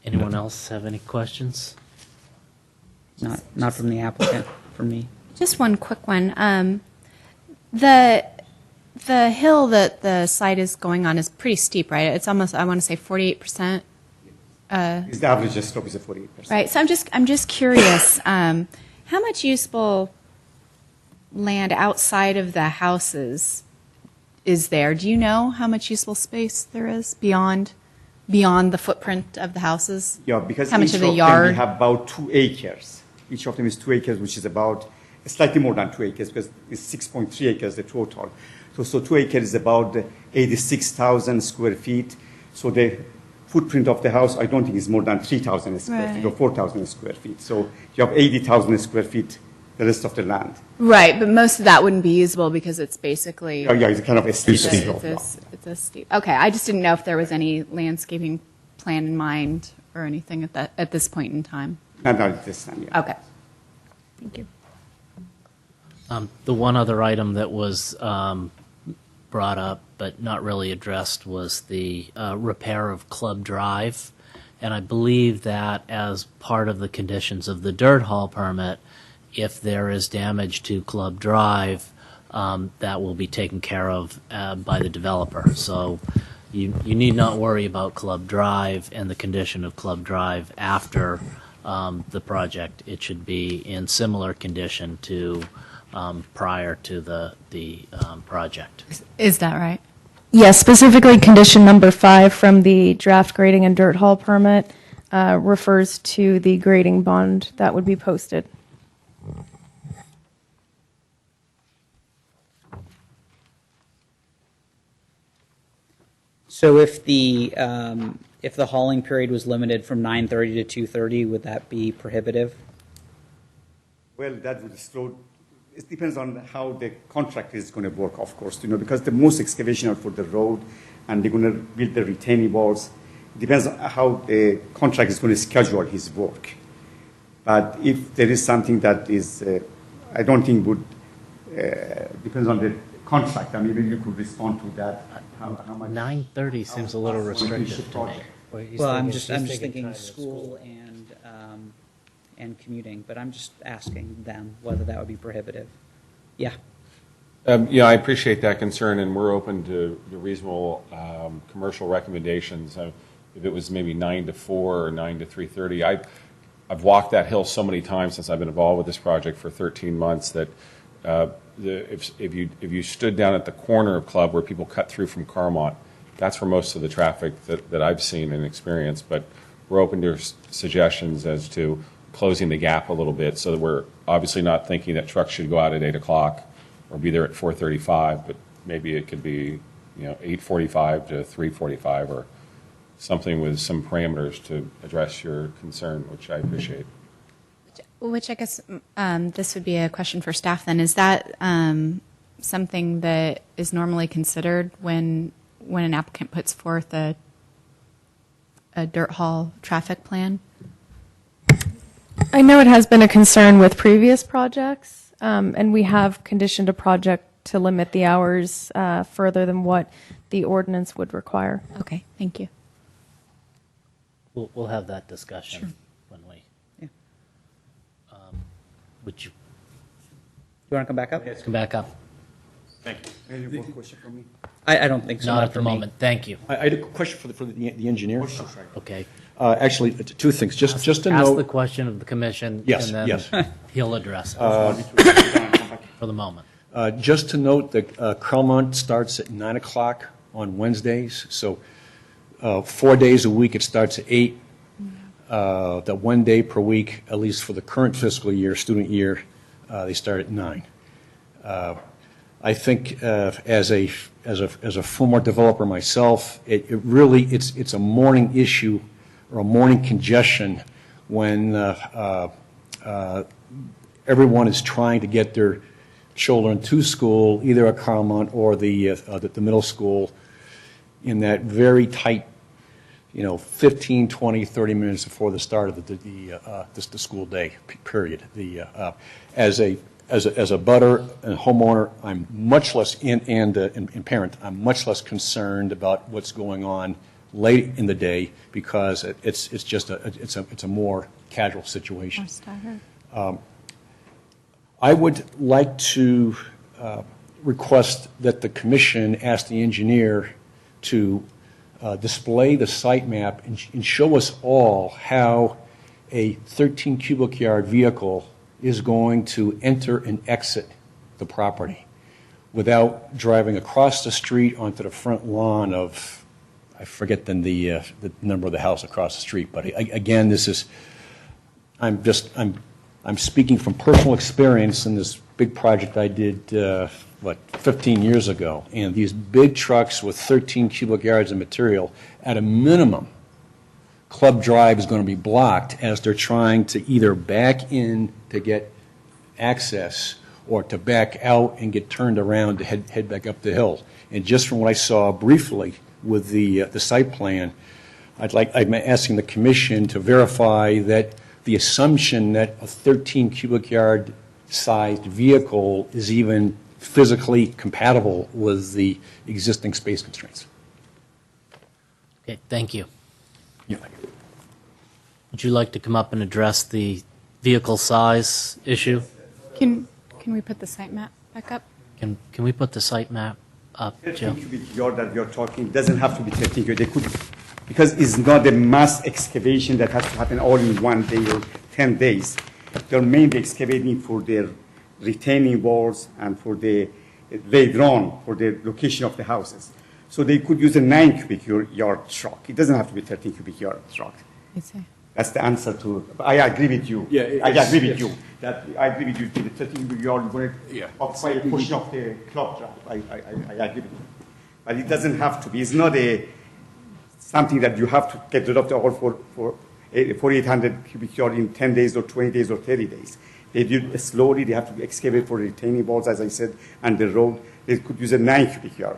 Anyone else have any questions? Not from the applicant, from me. Just one quick one. The hill that the site is going on is pretty steep, right? It's almost, I want to say 48%. Is the average slope is a 48%. Right. So I'm just curious, how much usable land outside of the houses is there? Do you know how much usable space there is beyond the footprint of the houses? Yeah, because how much each of the them yard? we have about 2 acres. Each of them is 2 acres, which is about slightly more than 2 acres because it's 6.3 acres the total. So 2 acres is about 86,000 square feet. So the footprint of the house, I don't think is more than 3,000 square feet or 4,000 square feet. So you have 80,000 square feet, the rest of the land. Right, but most of that wouldn't be usable because it's basically. Yeah, it's kind of a steep It's slope. a steep. Okay, I just didn't know if there was any landscaping plan in mind or anything at this point in time. Not at this time, yeah. Okay. Thank you. The one other item that was brought up but not really addressed was the repair of Club Drive. And I believe that as part of the conditions of the dirt haul permit, if there is damage to Club Drive, that will be taken care of by the developer. So you need not worry about Club Drive and the condition of Club Drive after the project. It should be in similar condition to prior to the project. Is that right? Yes, specifically condition number 5 from the draft grading and dirt haul permit refers to the grading bond that would be posted. So if the hauling period was limited from 9:30 to 2:30, would that be prohibitive? Well, that would slow. It depends on how the contractor is going to work, of course, because the most excavation are for the road, and they're going to build the retaining walls. It depends on how the contractor is going to schedule his work. But if there is something that is, I don't think would depends on the contract. I mean, maybe you could respond to that. How much? 9:30 seems a little restrictive to me. Well, I'm just thinking school and commuting, but I'm just asking them whether that would be prohibitive. Yeah. Yeah, I appreciate that concern, and we're open to reasonable commercial recommendations. If it was maybe 9 to 4 or 9 to 3:30, I've walked that hill so many times since I've been involved with this project for 13 months that if you stood down at the corner of Club where people cut through from Carmont, that's where most of the traffic that I've seen and experienced. But we're open to suggestions as to closing the gap a little bit so that we're obviously not thinking that trucks should go out at 8 o'clock or be there at 4:35, but maybe it could be 8:45 to 3:45 or something with some parameters to address your concern, which I appreciate. Which I guess this would be a question for staff then. Is that something that is normally considered when an applicant puts forth a dirt haul traffic plan? I know it has been a concern with previous projects, and we have conditioned a project to limit the hours further than what the ordinance would require. Okay, thank you. We'll have that discussion when we. Yeah. Would you You want to come back up? come back up? Any more question from me? I don't think so. Not at for the me. moment. Thank you. I had a question for the engineer. Okay. Actually, two things. Just to Ask the note, question of the commission. Yes, and then yes. He'll address it for the moment. just to note that Crelmont starts at 9 o'clock on Wednesdays, so 4 days a week it starts at 8. That 1 day per week, at least for the current fiscal year, student year, they start at 9. I think as a former developer myself, it's a morning issue or a morning congestion when everyone is trying to get their children to school, either at Carmont or the middle school, in that very tight, 15, 20, 30 minutes before the start of the school day period. As a butter and homeowner, I'm much less and parent, I'm much less concerned about what's going on late in the day because it's a more casual situation. I would like to request that the commission ask the engineer to display the site map and show us all how a 13 cubic yard vehicle is going to enter and exit the property without driving across the street onto the front lawn of, I forget the number of the house across the street, but again, I'm speaking from personal experience in this big project I did, 15 years ago. And these big trucks with 13 cubic yards of material, at a minimum, Club Drive is going to be blocked as they're trying to either back in to get access or to back out and get turned around to head back up the hill. And just from what I saw briefly with the site plan, I'm asking the commission to verify that the assumption that a 13 cubic yard sized vehicle is even physically compatible with the existing space constraints. Okay, thank you. Would you like to come up and address the vehicle size issue? Can we put the site map back up? Can we put the site map up, Jill? 13 cubic yard that we are talking doesn't have to be 13 cubic. They could, because it's not a mass excavation that has to happen all in 1 day or 10 days. They're mainly excavating for their retaining walls and for the later on for the location of the houses. So they could use a 9 cubic yard truck. It doesn't have to be 13 cubic yard truck. I see. That's the answer to. I agree with you. Yeah, I agree with you. I agree with you. The 13 cubic yard, you're going to occupy a portion of the club drive. I agree with you. But it doesn't have to be. It's not something that you have to get rid of the all for 4,800 cubic yard in 10 days or 20 days or 30 days. They do it slowly. They have to excavate for retaining walls, as I said, and the road. They could use a 9 cubic yard.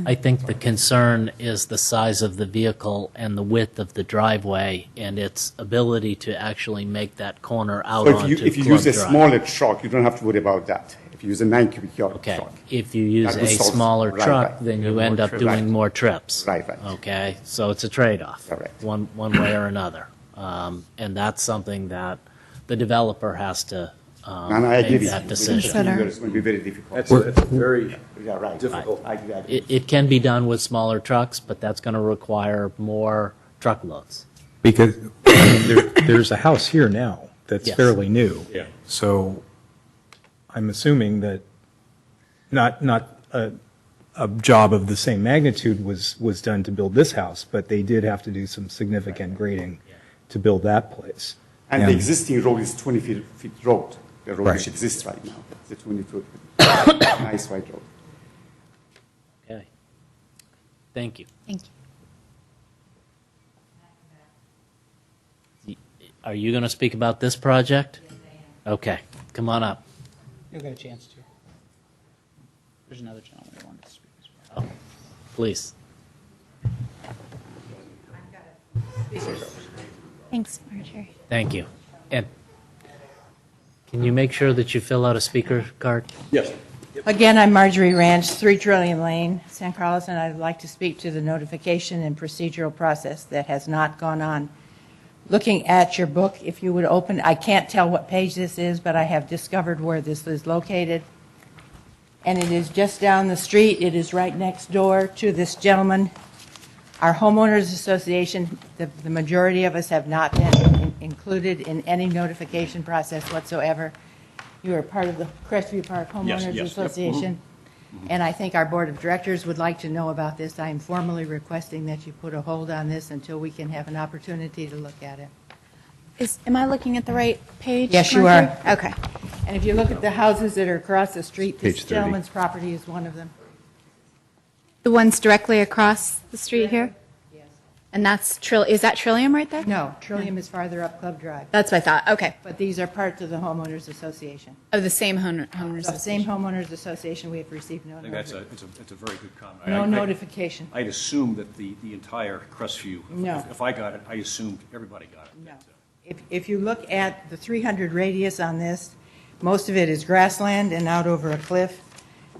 I think the concern is the size of the vehicle and the width of the driveway and its ability to actually make that corner out So onto if you Club use a Drive. smaller truck, you don't have to worry about that. If you use a 9 cubic yard Okay, truck. if you use That would a solve- smaller right, truck, right. then you end up trips. doing Right. more trips. Right, right. Okay, so it's a trade-off. Correct. One way or another. And that's something that the developer has to And I agree make with that you. decision. It's going to be very difficult. That's very Yeah, right. difficult. I agree. It can be done with smaller trucks, but that's going to require more truckloads. Because there's a house here now that's Yes. fairly new. Yeah. So I'm assuming that not a job of the same magnitude was done to build this house, but they did have to do some significant grading to build that place. And the existing road is 20 feet road, the road Right. which exists right now. It's a 20 foot, nice wide road. Okay. Thank you. Thank you. Are you going to speak about this project? Okay, come on up. You'll get a chance to. There's another gentleman who wanted to speak as well. Please. Thanks, Marjorie. Thank you. And can you make sure that you fill out a speaker card? Yes. Again, I'm Marjorie Ranch, 3 Trillium Lane, San Carlos, and I'd like to speak to the notification and procedural process that has not gone on. Looking at your book, if you would open, I can't tell what page this is, but I have discovered where this is located. And it is just down the street. It is right next door to this gentleman. Our homeowners association, the majority of us have not been included in any notification process whatsoever. You are part of the Crestview Park Homeowners Yep. Association. And I think our board of directors would like to know about this. I am formally requesting that you put a hold on this until we can have an opportunity to look at it. Am I looking at the right page? Yes, you Marjorie? are. Okay. And if you look at the houses that are across the street, Page this 30. gentleman's property is one of them. The ones directly across the street here? Yes. And that's is that Trillium right there? No, Trillium is farther up Club Drive. That's what I thought. Okay. But these are parts of the homeowners association. Of the same homeowners. The same homeowners association, we have received no I think it's notification. a very good comment. No I- notification. I'd assumed that the entire Crestview, No. if I got it, I assumed everybody got it. No. If you look at the 300 radius on this, most of it is grassland and out over a cliff.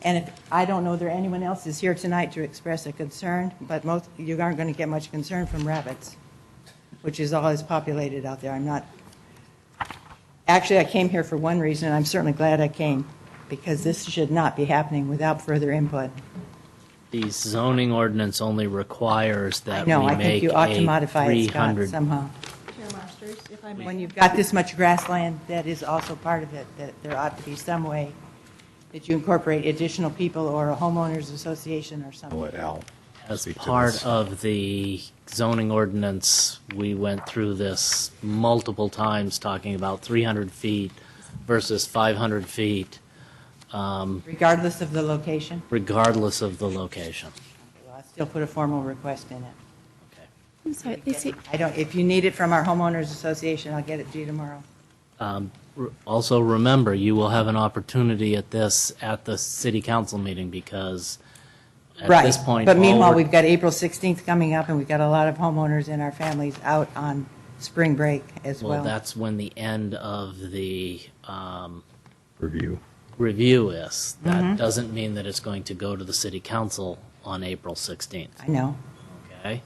And if, I don't know that anyone else is here tonight to express a concern, but you aren't going to get much concern from rabbits, which is all that's populated out there. Actually, I came here for one reason, and I'm certainly glad I came, because this should not be happening without further input. The zoning ordinance only requires that No, we I think make you ought to a modify it, Scott, 300. somehow. Chair Masters, if I may. When you've got this much grassland, that is also part of it, that there ought to be some way that you incorporate additional people or a homeowners association or something. Let Al As speak to part this. of the zoning ordinance, we went through this multiple times, talking about 300 feet versus 500 feet, Regardless of the location, regardless of the location. I'll still put a formal request in it. I'm sorry, Lacey. If you need it from our homeowners association, I'll get it to you tomorrow. Also, remember, you will have an opportunity at this, at the city council meeting, because at this point. But all meanwhile, we're- we've got April 16th coming up, and we've got a lot of homeowners and our families out on spring break as Well, well. that's when the end of the Review. review is. Mm-hmm. That doesn't mean that it's going to go to the city council on April 16th. I know. Okay?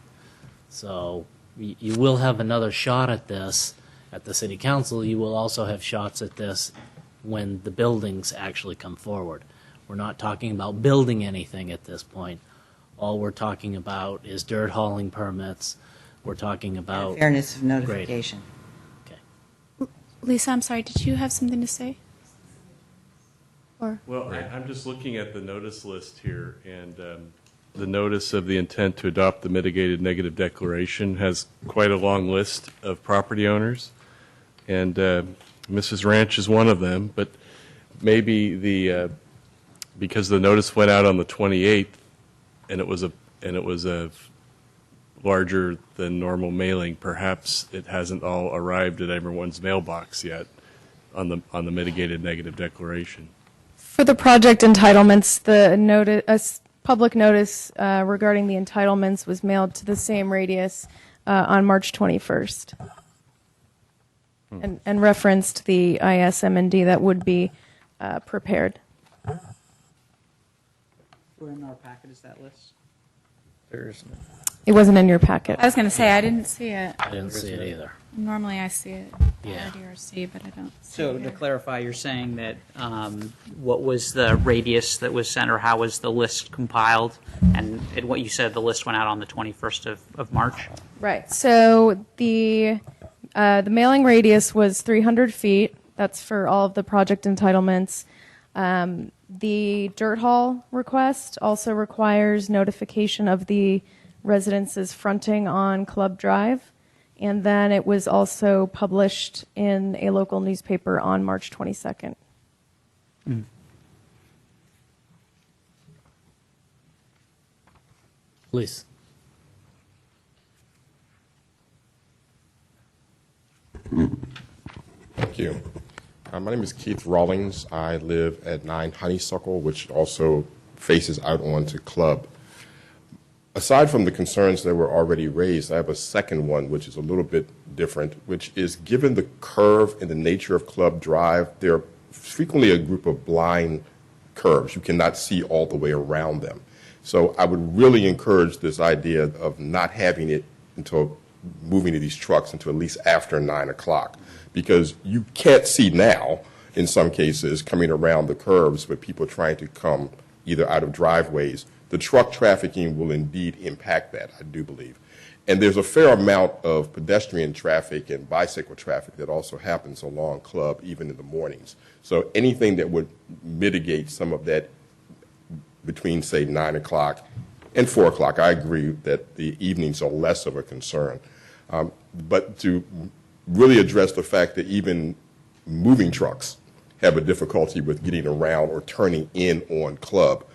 So you will have another shot at this at the city council. You will also have shots at this when the buildings actually come forward. We're not talking about building anything at this point. All we're talking about is dirt hauling permits. We're talking about. Fairness of notification. Okay. Lisa, I'm sorry. Did you have something to say? Or Well, I'm just looking at the notice list here, and the notice of the intent to adopt the mitigated negative declaration has quite a long list of property owners, and Mrs. Ranch is one of them, but maybe because the notice went out on the 28th, and it was a larger than normal mailing, perhaps it hasn't all arrived at everyone's mailbox yet on the mitigated negative declaration. For the project entitlements, public notice regarding the entitlements was mailed to the same radius on March 21st. And referenced the ISM&D that would be prepared. Where in our packet is that list? It wasn't in your packet. I was going to say I didn't see it. I didn't see it either. Normally I see it Yeah. at DRC, but I don't. See So it to here. clarify, you're saying that what was the radius that was sent, or how was the list compiled? And what you said, the list went out on the 21st of March? Right. So the mailing radius was 300 feet. That's for all of the project entitlements. The dirt haul request also requires notification of the residences fronting on Club Drive. And then it was also published in a local newspaper on March 22nd. Please. Thank you. My name is Keith Rawlings. I live at 9 Honeysuckle, which also faces out onto Club. Aside from the concerns that were already raised, I have a second one, which is a little bit different, which is given the curve and the nature of Club Drive, there are frequently a group of blind curves. You cannot see all the way around them. So I would really encourage this idea of not having it until moving to these trucks until at least after 9 o'clock, because you can't see now, in some cases, coming around the curves with people trying to come either out of driveways. The truck trafficking will indeed impact that, I do believe. And there's a fair amount of pedestrian traffic and bicycle traffic that also happens along Club, even in the mornings. So anything that would mitigate some of that between, say, 9 o'clock and 4 o'clock, I agree that the evenings are less of a concern. But to really address the fact that even moving trucks have a difficulty with getting around or turning in on Club,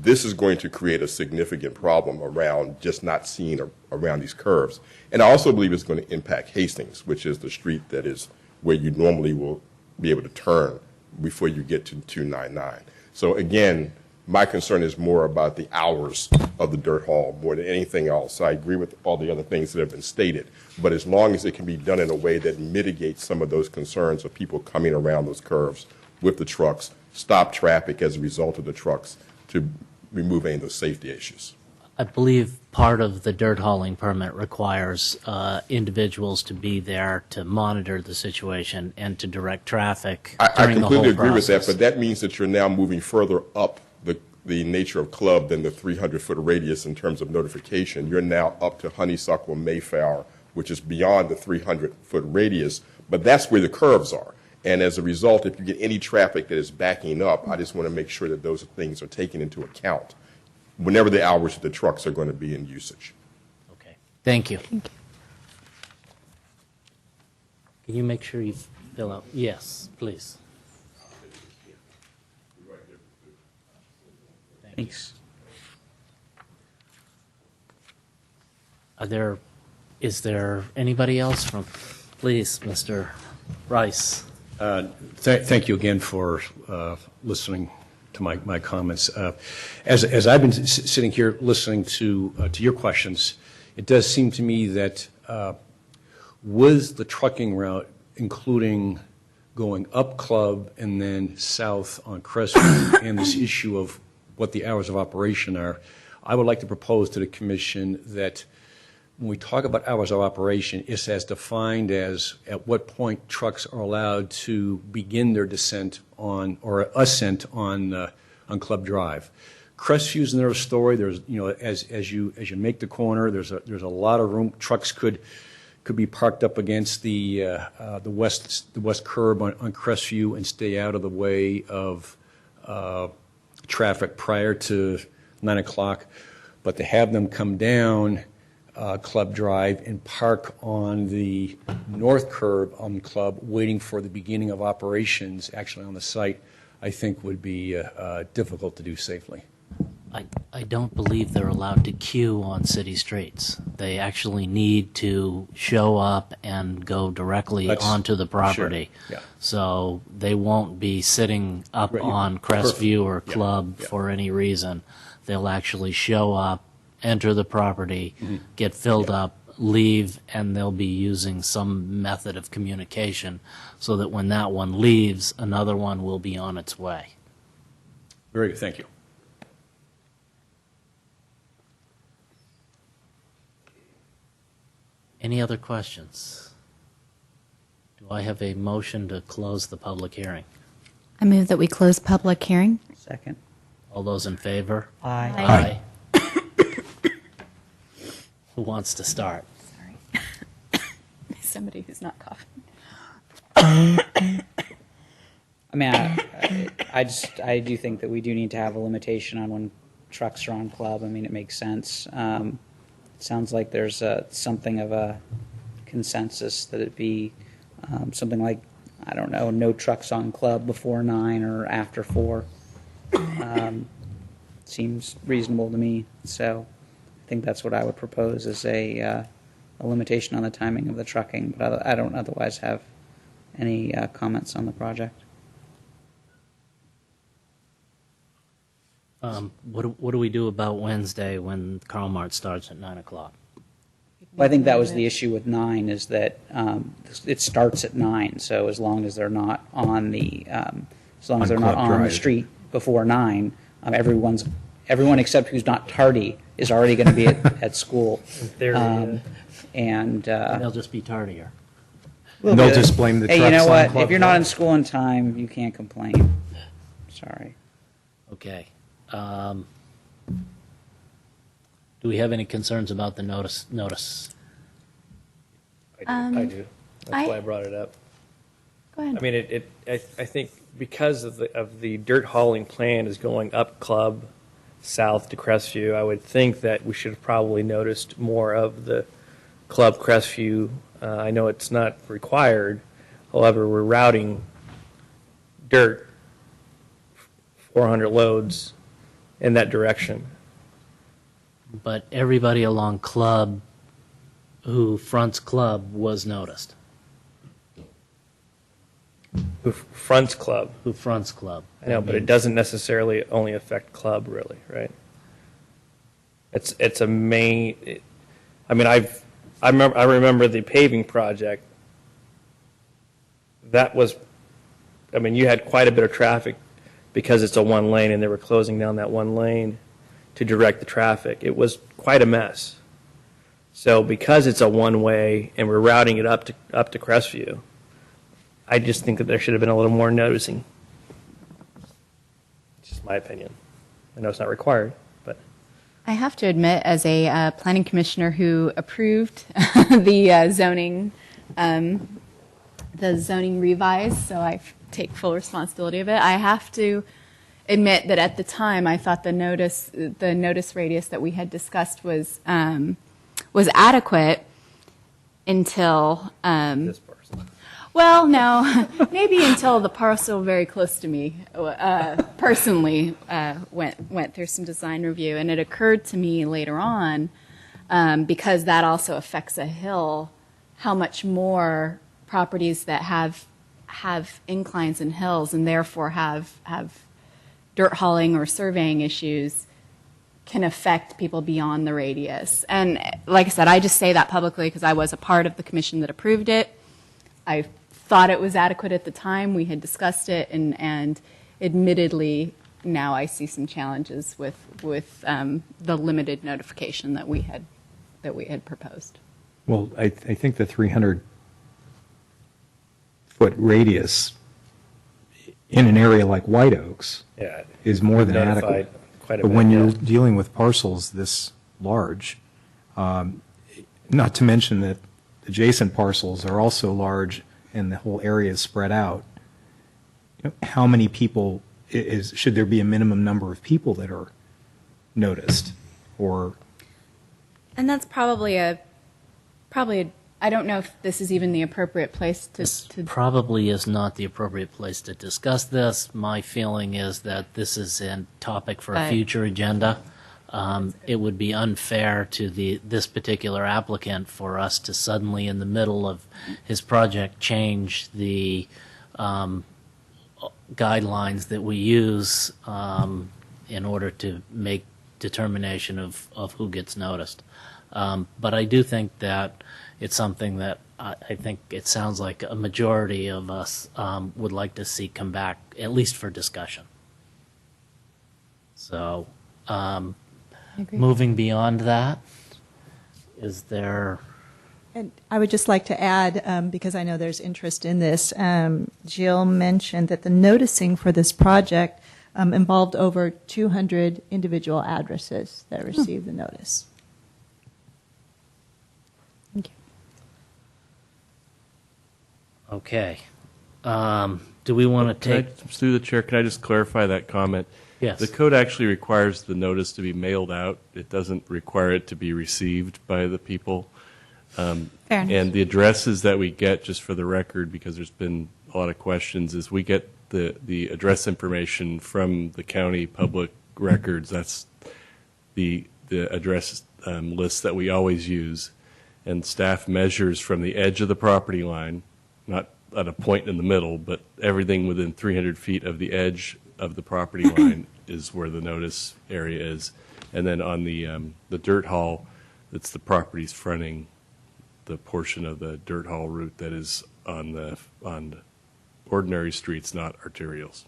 this is going to create a significant problem around just not seeing around these curves. And I also believe it's going to impact Hastings, which is the street that is where you normally will be able to turn before you get to 299. So again, my concern is more about the hours of the dirt haul more than anything else. I agree with all the other things that have been stated, but as long as it can be done in a way that mitigates some of those concerns of people coming around those curves with the trucks, stop traffic as a result of the trucks, to remove any of those safety issues. I believe part of the dirt hauling permit requires individuals to be there to monitor the situation and to direct traffic I during the whole completely agree with that, process. but that means that you're now moving further up the nature of Club than the 300-foot radius in terms of notification. You're now up to Honeysuckle, Mayflower, which is beyond the 300-foot radius, but that's where the curves are. And as a result, if you get any traffic that is backing up, I just want to make sure that those things are taken into account whenever the hours that the trucks are going to be in usage. Okay. Thank you. Can you make sure you fill out? Yes, please. Thanks. Is there anybody else from, please, Mr. Rice? Thank you again for listening to my comments. As I've been sitting here listening to your questions, it does seem to me that with the trucking route, including going up Club and then south on Crestview, and this issue of what the hours of operation are, I would like to propose to the Commission that when we talk about hours of operation, it's as defined as at what point trucks are allowed to begin their descent on or ascent on Club Drive. Crestview's another story. There's, as you make the corner, there's a lot of room. Trucks could be parked up against the west curb on Crestview and stay out of the way of traffic prior to 9 o'clock, but to have them come down Club Drive and park on the north curb on Club, waiting for the beginning of operations actually on the site, I think would be difficult to do safely. I don't believe they're allowed to queue on city streets. They actually need to show up and go directly onto the property. Sure. Yeah. So they won't be sitting up on Crestview or Club for any reason. They'll actually show up, enter the property, get filled up, leave, and they'll be using some method of communication so that when that one leaves, another one will be on its way. Very good. Thank you. Any other questions? Do I have a motion to close the public hearing? I move that we close public hearing. Second. All those in favor? Aye. Who wants to start? Sorry. Somebody who's not coughing. I mean, I do think that we do need to have a limitation on when trucks are on Club. I mean, it makes sense. It sounds like there's something of a consensus that it be something like, I don't know, no trucks on Club before 9 or after 4. Seems reasonable to me. So I think that's what I would propose as a limitation on the timing of the trucking. But I don't otherwise have any comments on the project. What do we do about Wednesday when Karl Mart starts at 9 o'clock? Well, I think that was the issue with 9 is that it starts at 9. So as long as they're not on the, as long as they're not on the street before 9, everyone except who's not tardy is already going to be at school. And They'll just be tardier. And they'll just blame the hey, trucks you know on what? Club If you're not Drive. in school in time, you can't complain. Sorry. Okay. Do we have any concerns about the notice? I do. That's why I brought it up. Go ahead. I mean, I think because of the dirt hauling plan is going up Club south to Crestview, I would think that we should have probably noticed more of the Club Crestview. I know it's not required. However, we're routing dirt 400 loads in that direction. But everybody along Club who fronts Club was noticed. Who fronts Club? Who fronts Club. I know, but it doesn't necessarily only affect Club, really, right? It's a main. I mean, I remember the paving project. That was, I mean, you had quite a bit of traffic because it's a one lane, and they were closing down that one lane to direct the traffic. It was quite a mess. So because it's a one way and we're routing it up to Crestview, I just think that there should have been a little more noticing. It's just my opinion. I know it's not required, but. I have to admit, as a planning commissioner who approved the zoning revise, so I take full responsibility of it. I have to admit that at the time, I thought the notice radius that we had discussed was adequate until. This parcel. Well, no, maybe until the parcel very close to me personally went through some design review, and it occurred to me later on, because that also affects a hill, how much more properties that have inclines and hills and therefore have dirt hauling or surveying issues can affect people beyond the radius. And like I said, I just say that publicly because I was a part of the commission that approved it. I thought it was adequate at the time. We had discussed it, and admittedly, now I see some challenges with the limited notification that we had proposed. Well, I think the 300-foot radius in an area like White Oaks is more than adequate. Quite a but bit, when you're yeah. dealing with parcels this large, not to mention that adjacent parcels are also large and the whole area is spread out, how many people should there be a minimum number of people that are noticed? Or And that's probably I don't know if this is even the appropriate place to. Probably is not the appropriate place to discuss this. My feeling is that this is a topic for a Right. future agenda. It would be unfair to this particular applicant for us to suddenly, in the middle of his project, change the guidelines that we use in order to make determination of who gets noticed. But I do think that it's something that I think it sounds like a majority of us would like to see come back, at least for discussion. So, moving beyond that, is there? And I would just like to add, because I know there's interest in this, Jill mentioned that the noticing for this project involved over 200 individual addresses that received the notice. Thank you. Okay. Do we want to take? Through the chair, can I just clarify that comment? Yes. The code actually requires the notice to be mailed out. It doesn't require it to be received by the people. Fair enough. And the addresses that we get, just for the record, because there's been a lot of questions, is we get the address information from the county public records. That's the address list that we always use. And staff measures from the edge of the property line, not at a point in the middle, but everything within 300 feet of the edge of the property line is where the notice area is. And then on the dirt haul, it's the properties fronting the portion of the dirt haul route that is on ordinary streets, not arterials.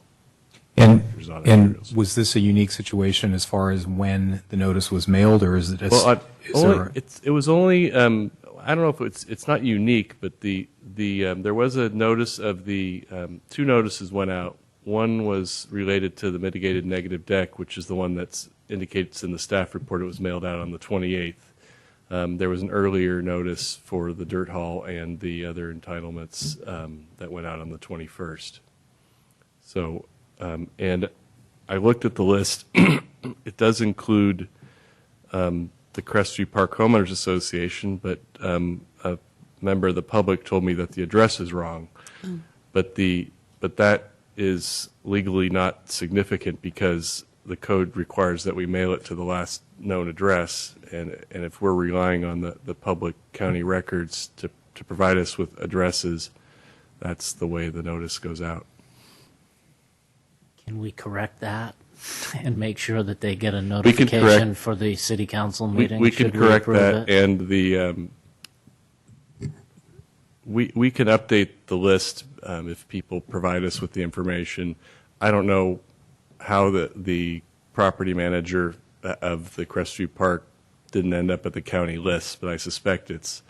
factors on it. And was this a unique situation as far as when the notice was mailed, or is it just? Well, is there- it was only, I don't know if it's not unique, but there was a notice of two notices went out. One was related to the mitigated negative deck, which is the one that indicates in the staff report it was mailed out on the 28th. There was an earlier notice for the dirt hall and the other entitlements that went out on the 21st. So, and I looked at the list. It does include the Crestview Park Homeowners Association, but a member of the public told me that the address is wrong. But that is legally not significant because the code requires that we mail it to the last known address, and if we're relying on the public county records to provide us with addresses, that's the way the notice goes out. Can we correct that and make sure that they get a We can notification correct- for the city council meeting? We can should correct approve that, it? and we can update the list if people provide us with the information. I don't know how the property manager of the Crestview Park didn't end up at the county list, but I suspect it's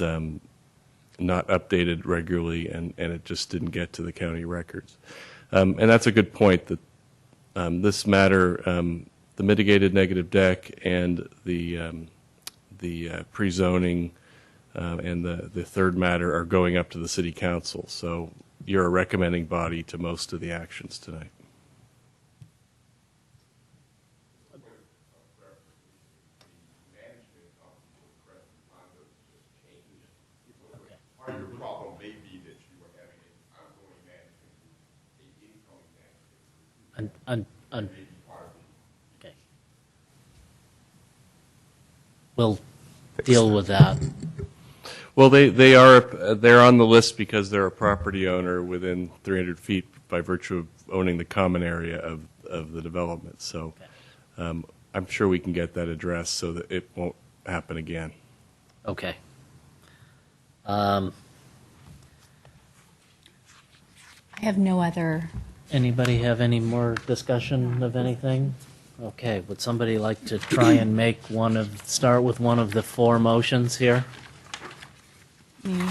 not updated regularly, and it just didn't get to the county records. And that's a good point, that this matter, the mitigated negative deck and the pre-zoning and the third matter are going up to the city council. So you're a recommending body to most of the actions tonight. Part of your problem may be that you are having an ongoing management, an incoming management. Okay. We'll deal with that. Well, they're on the list because they're a property owner within 300 feet by virtue of owning the common area of the development. So I'm sure we can get that addressed so that it won't happen again. Okay. I have no other. Anybody have any more discussion of anything? Okay, would somebody like to try and start with one of the four motions here? Let me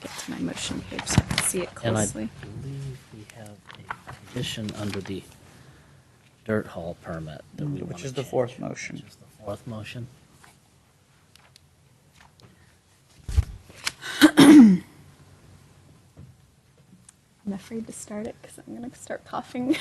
get to my motion page so I can see it And I closely. believe we have a condition under the dirt hall permit that we want Which to is the change. fourth motion. Which is the fourth motion. I'm afraid to start it because I'm going to start coughing.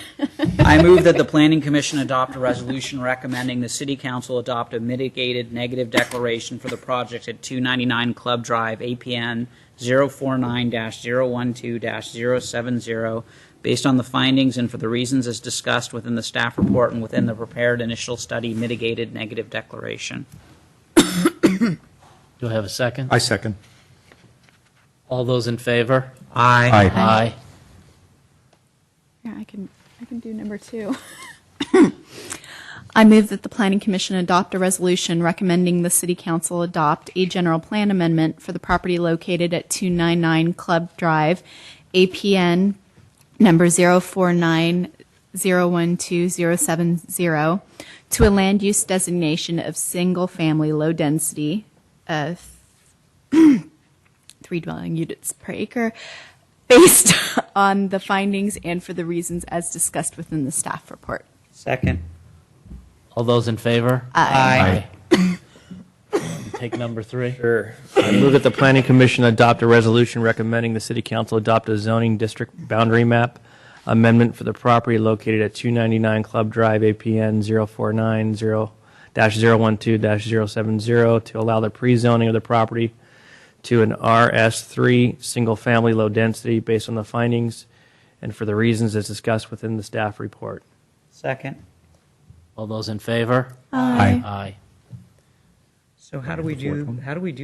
I move that the Planning Commission adopt a resolution recommending the City Council adopt a mitigated negative declaration for the project at 299 Club Drive, APN 049-012-070, based on the findings and for the reasons as discussed within the staff report and within the prepared initial study mitigated negative declaration. Do I have a second? I second. All those in favor? Aye. Aye. Yeah, I can do number 2. I move that the Planning Commission adopt a resolution recommending the City Council adopt a general plan amendment for the property located at 299 Club Drive, APN number 049-012-070, to a land use designation of single-family low density, 3 dwelling units per acre, based on the findings and for the reasons as discussed within the staff report. Second. All those in favor? Aye. Take number 3. Sure. I move that the Planning Commission adopt a resolution recommending the City Council adopt a zoning district boundary map amendment for the property located at 299 Club Drive, APN 049-012-070, to allow the pre-zoning of the property to an RS3 single-family low density based on the findings and for the reasons as discussed within the staff report. Second. All those in favor? Aye. Aye. So how do we do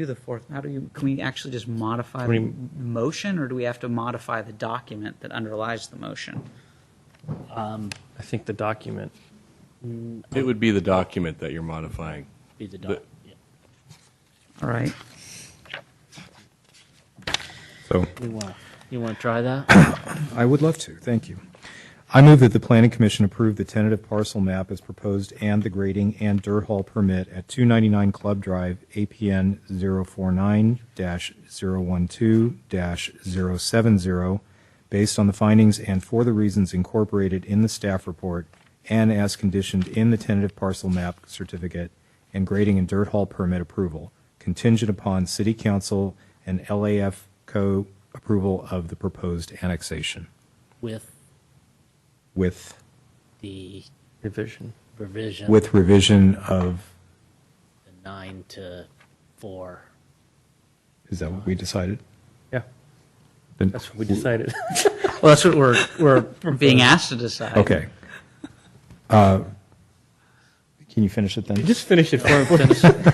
the fourth? Can we actually just modify What do the you- motion, or do we have to modify the document that underlies the motion? I think the document. It would be the document that you're modifying. Be the The- yeah. All right. So We want You want to try that? I would love to, thank you. I move that the Planning Commission approve the tentative parcel map as proposed and the grading and dirt haul permit at 299 Club Drive, APN 049-012-070, based on the findings and for the reasons incorporated in the staff report and as conditioned in the tentative parcel map certificate and grading and dirt haul permit approval, contingent upon City Council and LAF Co. approval of the proposed annexation. With the Revision. revision. With revision of, the 9 to 4. is that what we decided? Yeah, Then- that's what we decided. Well, that's what we're being asked to decide. Okay. Can you finish it then? Just finish it for him.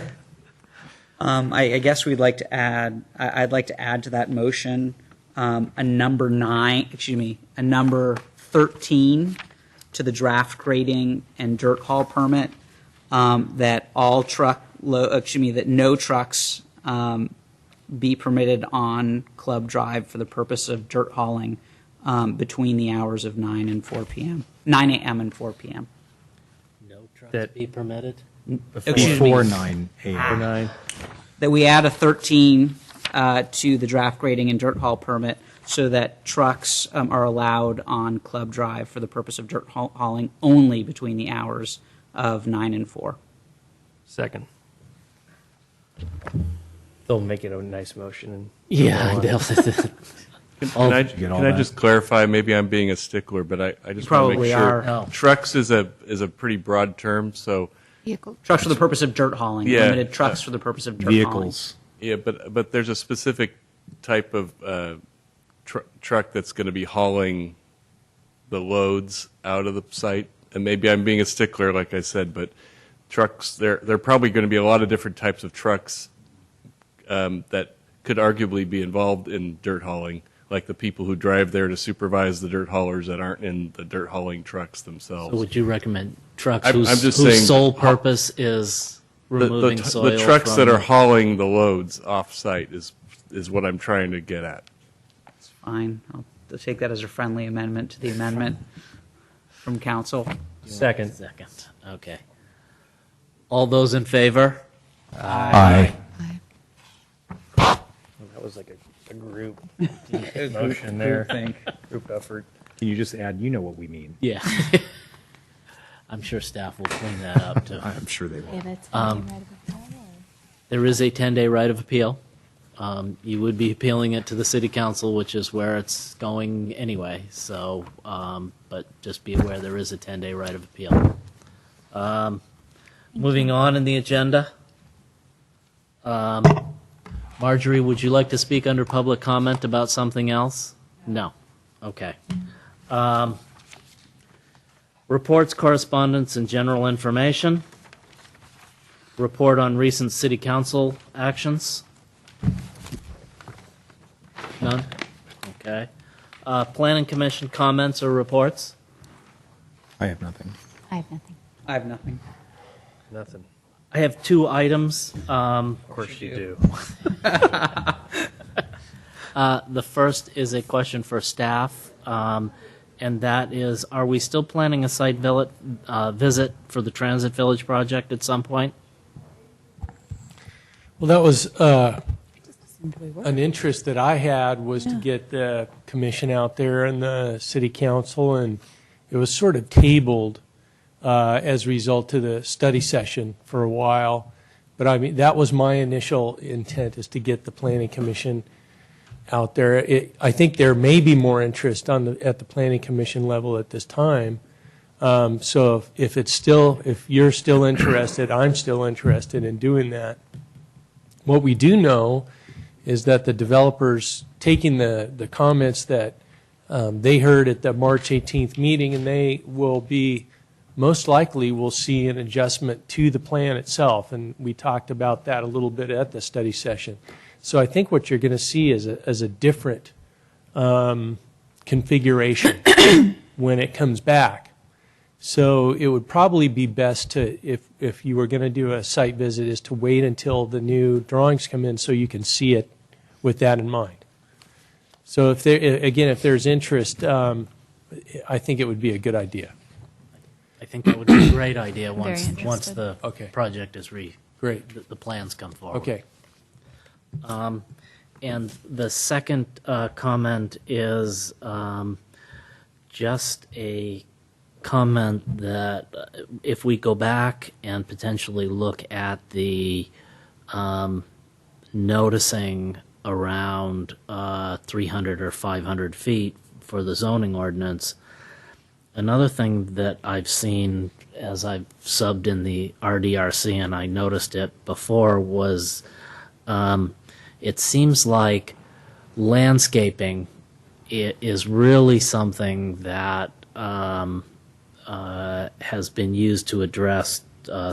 I guess we'd like to add, I'd like to add to that motion a number 13 to the draft grading and dirt haul permit, that that no trucks be permitted on Club Drive for the purpose of dirt hauling between the hours of 9 and 4 p.m., 9 a.m. and 4 p.m. No trucks That- be permitted? Before 9 a.m. 9. That we add a 13 to the draft grading and dirt haul permit so that trucks are allowed on Club Drive for the purpose of dirt hauling only between the hours of 9 and 4. Second. They'll make it a nice motion. And Yeah. Can I just clarify, maybe I'm being a stickler, but I just want to Probably make sure. are. No. Trucks is a pretty broad term, so, Trucks for the purpose of dirt hauling. Yeah. Limited trucks for the purpose of dirt Vehicles. yeah, but there's a specific type of truck that's going to be hauling the loads out of the site. And maybe I'm being a stickler, like I said, but trucks, there are probably going to be a lot of different types of trucks that could arguably be involved in dirt hauling, like the people who drive there to supervise the dirt haulers that aren't in the dirt hauling trucks themselves. So would you recommend trucks I'm whose just saying sole purpose is removing soil the trucks from that are hauling the loads off-site is what I'm trying to get at. hauling. Fine. I'll take that as a friendly amendment to the amendment from council. Second. Second. Okay. All those in favor? Aye. That was like a group motion there. Group effort. Can you just add, you know what we mean? Yeah. I'm sure staff will clean that up too. I'm sure they will. There is a 10-day right of appeal. You would be appealing it to the city council, which is where it's going anyway. So, but just be aware there is a 10-day right of appeal. Moving on in the agenda. Marjorie, would you like to speak under public comment about something else? No. Okay. Reports, correspondence, and general information. Report on recent city council actions. None? Okay. Planning Commission comments or reports? I have nothing. I have nothing. I have nothing. Nothing. I have two items. Of course you do. The first is a question for staff, and that is, are we still planning a site visit for the Transit Village project at some point? Well, that was an interest that I had was to get the commission out there and the city council, and it was sort of tabled as a result of the study session for a while. But I mean, that was my initial intent, is to get the planning commission out there. I think there may be more interest at the planning commission level at this time. So if you're still interested, I'm still interested in doing that. What we do know is that the developers taking the comments that they heard at the March 18th meeting, and they will be, most likely will see an adjustment to the plan itself. And we talked about that a little bit at the study session. So I think what you're going to see is a different configuration when it comes back. So it would probably be best to, if you were going to do a site visit, is to wait until the new drawings come in so you can see it with that in mind. So if there, again, if there's interest, I think it would be a good idea. I think that would be a great idea Very once interested. the Okay. project is Great. the plans come forward. Okay. And the second comment is just a comment that if we go back and potentially look at the noticing around 300 or 500 feet for the zoning ordinance, another thing that I've seen as I've subbed in the RDRC, and I noticed it before, was it seems like landscaping is really something that has been used to address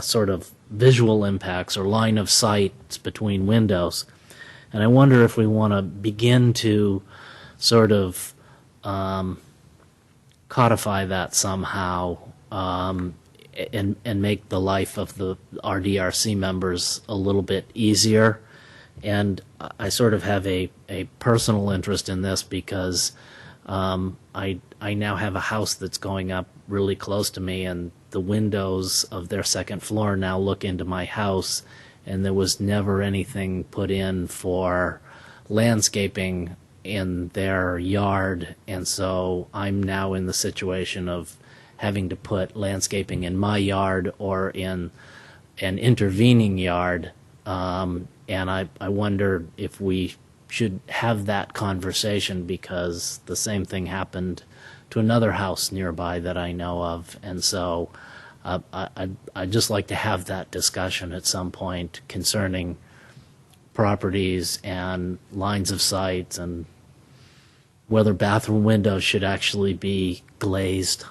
sort of visual impacts or line of sight between windows. And I wonder if we want to begin to sort of codify that somehow and make the life of the RDRC members a little bit easier. And I sort of have a personal interest in this because I now have a house that's going up really close to me, and the windows of their second floor now look into my house, and there was never anything put in for landscaping in their yard, and so I'm now in the situation of having to put landscaping in my yard or in an intervening yard, and I wonder if we should have that conversation because the same thing happened to another house nearby that I know of, and so I'd just like to have that discussion at some point concerning properties and lines of sight and whether bathroom windows should actually be glazed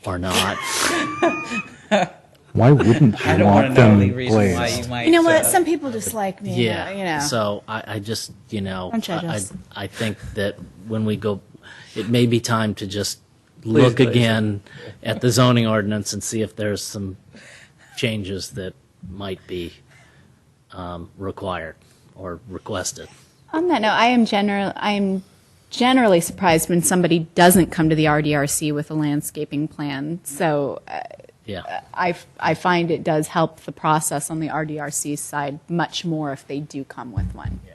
or not. Why wouldn't I you don't want want to know them the reason why glazed? you might. You know what? Some people dislike me. Yeah. You know. So I just, Don't judge us. I think that when we go, it may be time to just look glaze it. again at the zoning ordinance and see if there's some changes that might be required or requested. On that note, I am generally surprised when somebody doesn't come to the RDRC with a landscaping plan. So Yeah. I find it does help the process on the RDRC side much more if they do come with one. Yeah.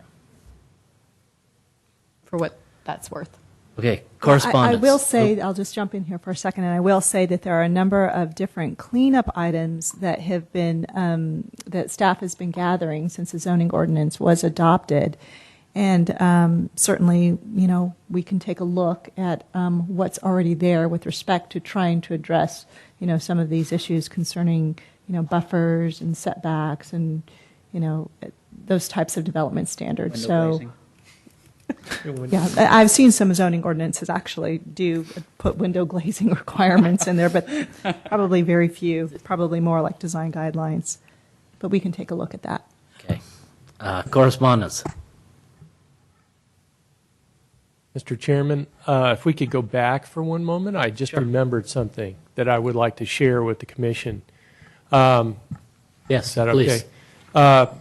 For what that's worth. Okay, correspondence. I will say, I'll just jump in here for a second, and I will say that there are a number of different cleanup items that have been, that staff has been gathering since the zoning ordinance was adopted. And certainly, you know, we can take a look at what's already there with respect to trying to address, you know, some of these issues concerning, you know, buffers and setbacks and, you know, those types of development standards. Yeah, I've seen some zoning ordinances actually do put window glazing requirements in there, but probably very few, probably more like design guidelines. But we can take a look at that. Okay. Correspondence. Mr. Chairman, if we could go back for one moment, I just remembered something that I would like to share with the commission. Yes, Is that please. okay?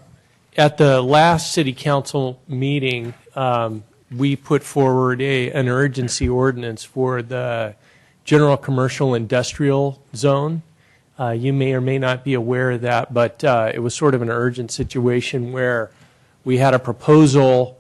At the last city council meeting, we put forward an urgency ordinance for the general commercial industrial zone. You may or may not be aware of that, but it was sort of an urgent situation where we had a proposal.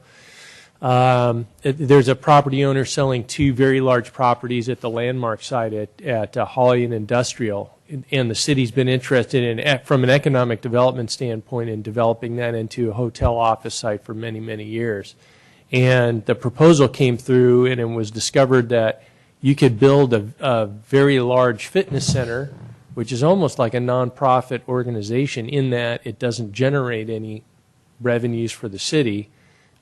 There's a property owner selling two very large properties at the landmark site at Holly and Industrial, and the city's been interested in, from an economic development standpoint, in developing that into a hotel office site for many, many years. And the proposal came through, and it was discovered that you could build a very large fitness center, which is almost like a nonprofit organization in that it doesn't generate any revenues for the city.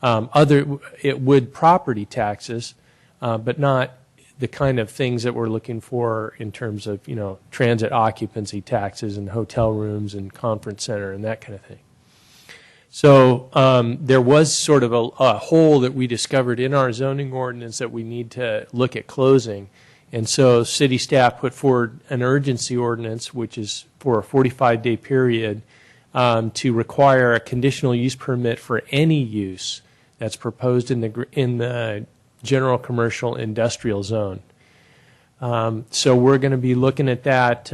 It would property taxes, but not the kind of things that we're looking for in terms of, you know, transit occupancy taxes and hotel rooms and conference center and that kind of thing. So there was sort of a hole that we discovered in our zoning ordinance that we need to look at closing. And so city staff put forward an urgency ordinance, which is for a 45-day period, to require a conditional use permit for any use that's proposed in the general commercial industrial zone. So we're going to be looking at that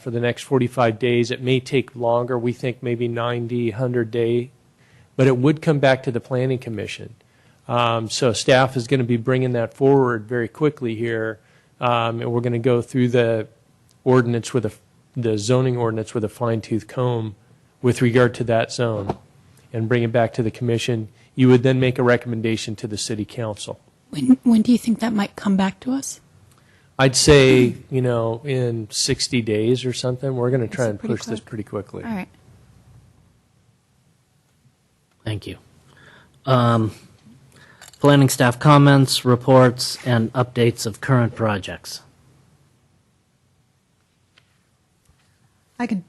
for the next 45 days. It may take longer. We think maybe 90, 100 day, but it would come back to the Planning Commission. So staff is going to be bringing that forward very quickly here, and we're going to go through the ordinance with the zoning ordinance with a fine-tooth comb with regard to that zone, and bring it back to the commission. You would then make a recommendation to the city council. When do you think that might come back to us? I'd say, in 60 days or something. We're going to try and push this pretty quickly. All right. Thank you. Planning staff comments, reports, and updates of current projects. I can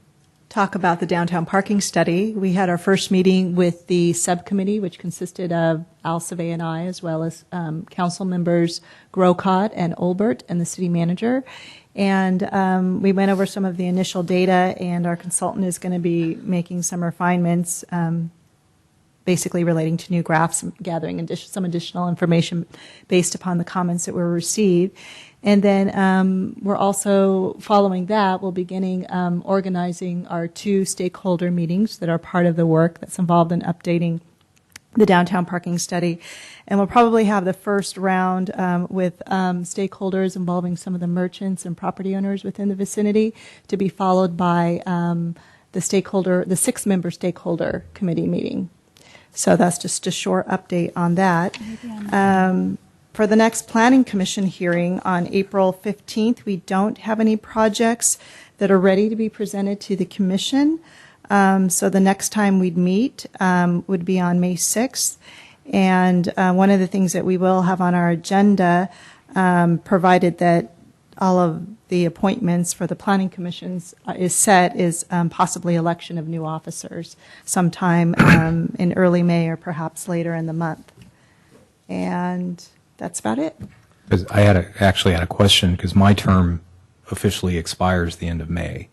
talk about the downtown parking study. We had our first meeting with the subcommittee, which consisted of Al Savay and I, as well as council members Grocott and Olbert and the city manager. And we went over some of the initial data, and our consultant is going to be making some refinements, basically relating to new graphs, gathering some additional information based upon the comments that were received. And then we're also, following that, we'll be beginning organizing our 2 stakeholder meetings that are part of the work that's involved in updating the downtown parking study. And we'll probably have the first round with stakeholders involving some of the merchants and property owners within the vicinity, to be followed by the 6-member stakeholder committee meeting. So that's just a short update on that. For the next Planning Commission hearing on April 15th, we don't have any projects that are ready to be presented to the Commission. So the next time we'd meet would be on May 6th. And one of the things that we will have on our agenda, provided that all of the appointments for the Planning Commissions is set, is possibly election of new officers sometime in early May or perhaps later in the month. And that's about it. I actually had a question, because my term officially expires the end of May.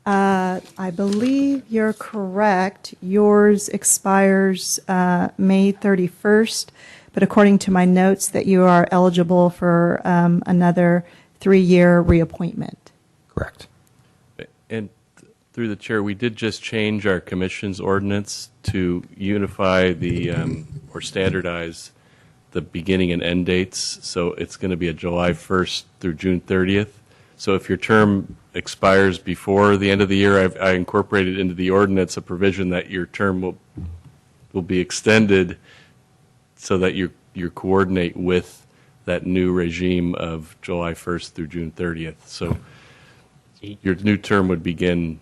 I believe you're correct. Yours expires May 31st, but according to my notes, that you are eligible for another 3-year reappointment. Correct. And through the chair, we did just change our commission's ordinance to unify or standardize the beginning and end dates. So it's going to be a July 1st through June 30th. So if your term expires before the end of the year, I incorporated into the ordinance a provision that your term will be extended so that you coordinate with that new regime of July 1st through June 30th. So your new term would begin,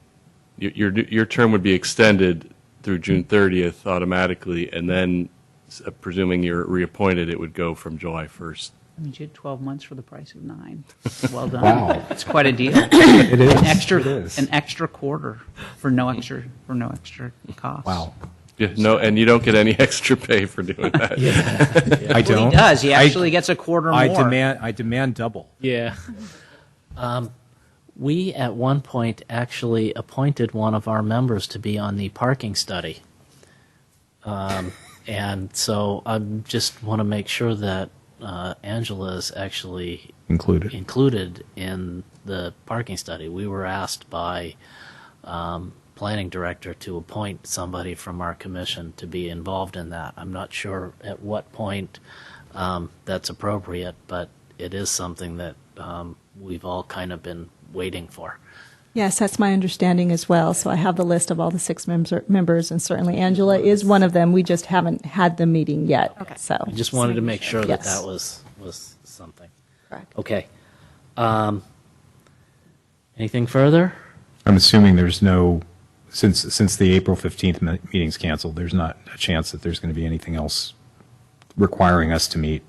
your term would be extended through June 30th automatically, and then presuming you're reappointed, it would go from July 1st. I mean, you had 12 months for the price of 9. Well done. Wow. It's quite a deal. It is. An extra quarter for no extra cost. Wow. Yeah, no, and you don't get any extra pay for doing that. I don't. He does. He actually gets a quarter more. I demand double. Yeah. We, at one point, actually appointed one of our members to be on the parking study. And so I just want to make sure that Angela is actually included in the parking study. We were asked by planning director to appoint somebody from our commission to be involved in that. I'm not sure at what point that's appropriate, but it is something that we've all kind of been waiting for. Yes, that's my understanding as well. So I have the list of all the 6 members, and certainly Angela is one of them. We just haven't had the meeting yet. Okay. So I just wanted to make sure that Yes. that was something. Correct. Okay. Anything further? I'm assuming there's no, since the April 15th meeting's canceled, there's not a chance that there's going to be anything else requiring us to meet.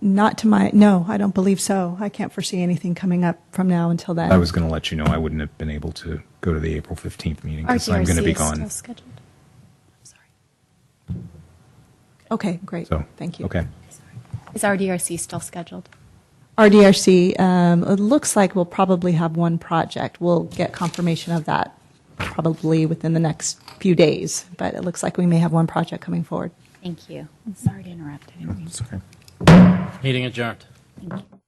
No, I don't believe so. I can't foresee anything coming up from now until then. I was going to let you know I wouldn't have been able to go to the April 15th meeting because I'm going to be gone. Okay, great. So, Thank you. Okay. Is RDRC still scheduled? RDRC, it looks like we'll probably have one project. We'll get confirmation of that probably within the next few days, but it looks like we may have one project coming forward. Thank you. Sorry to interrupt. I didn't mean to. Meeting adjourned. Thank you.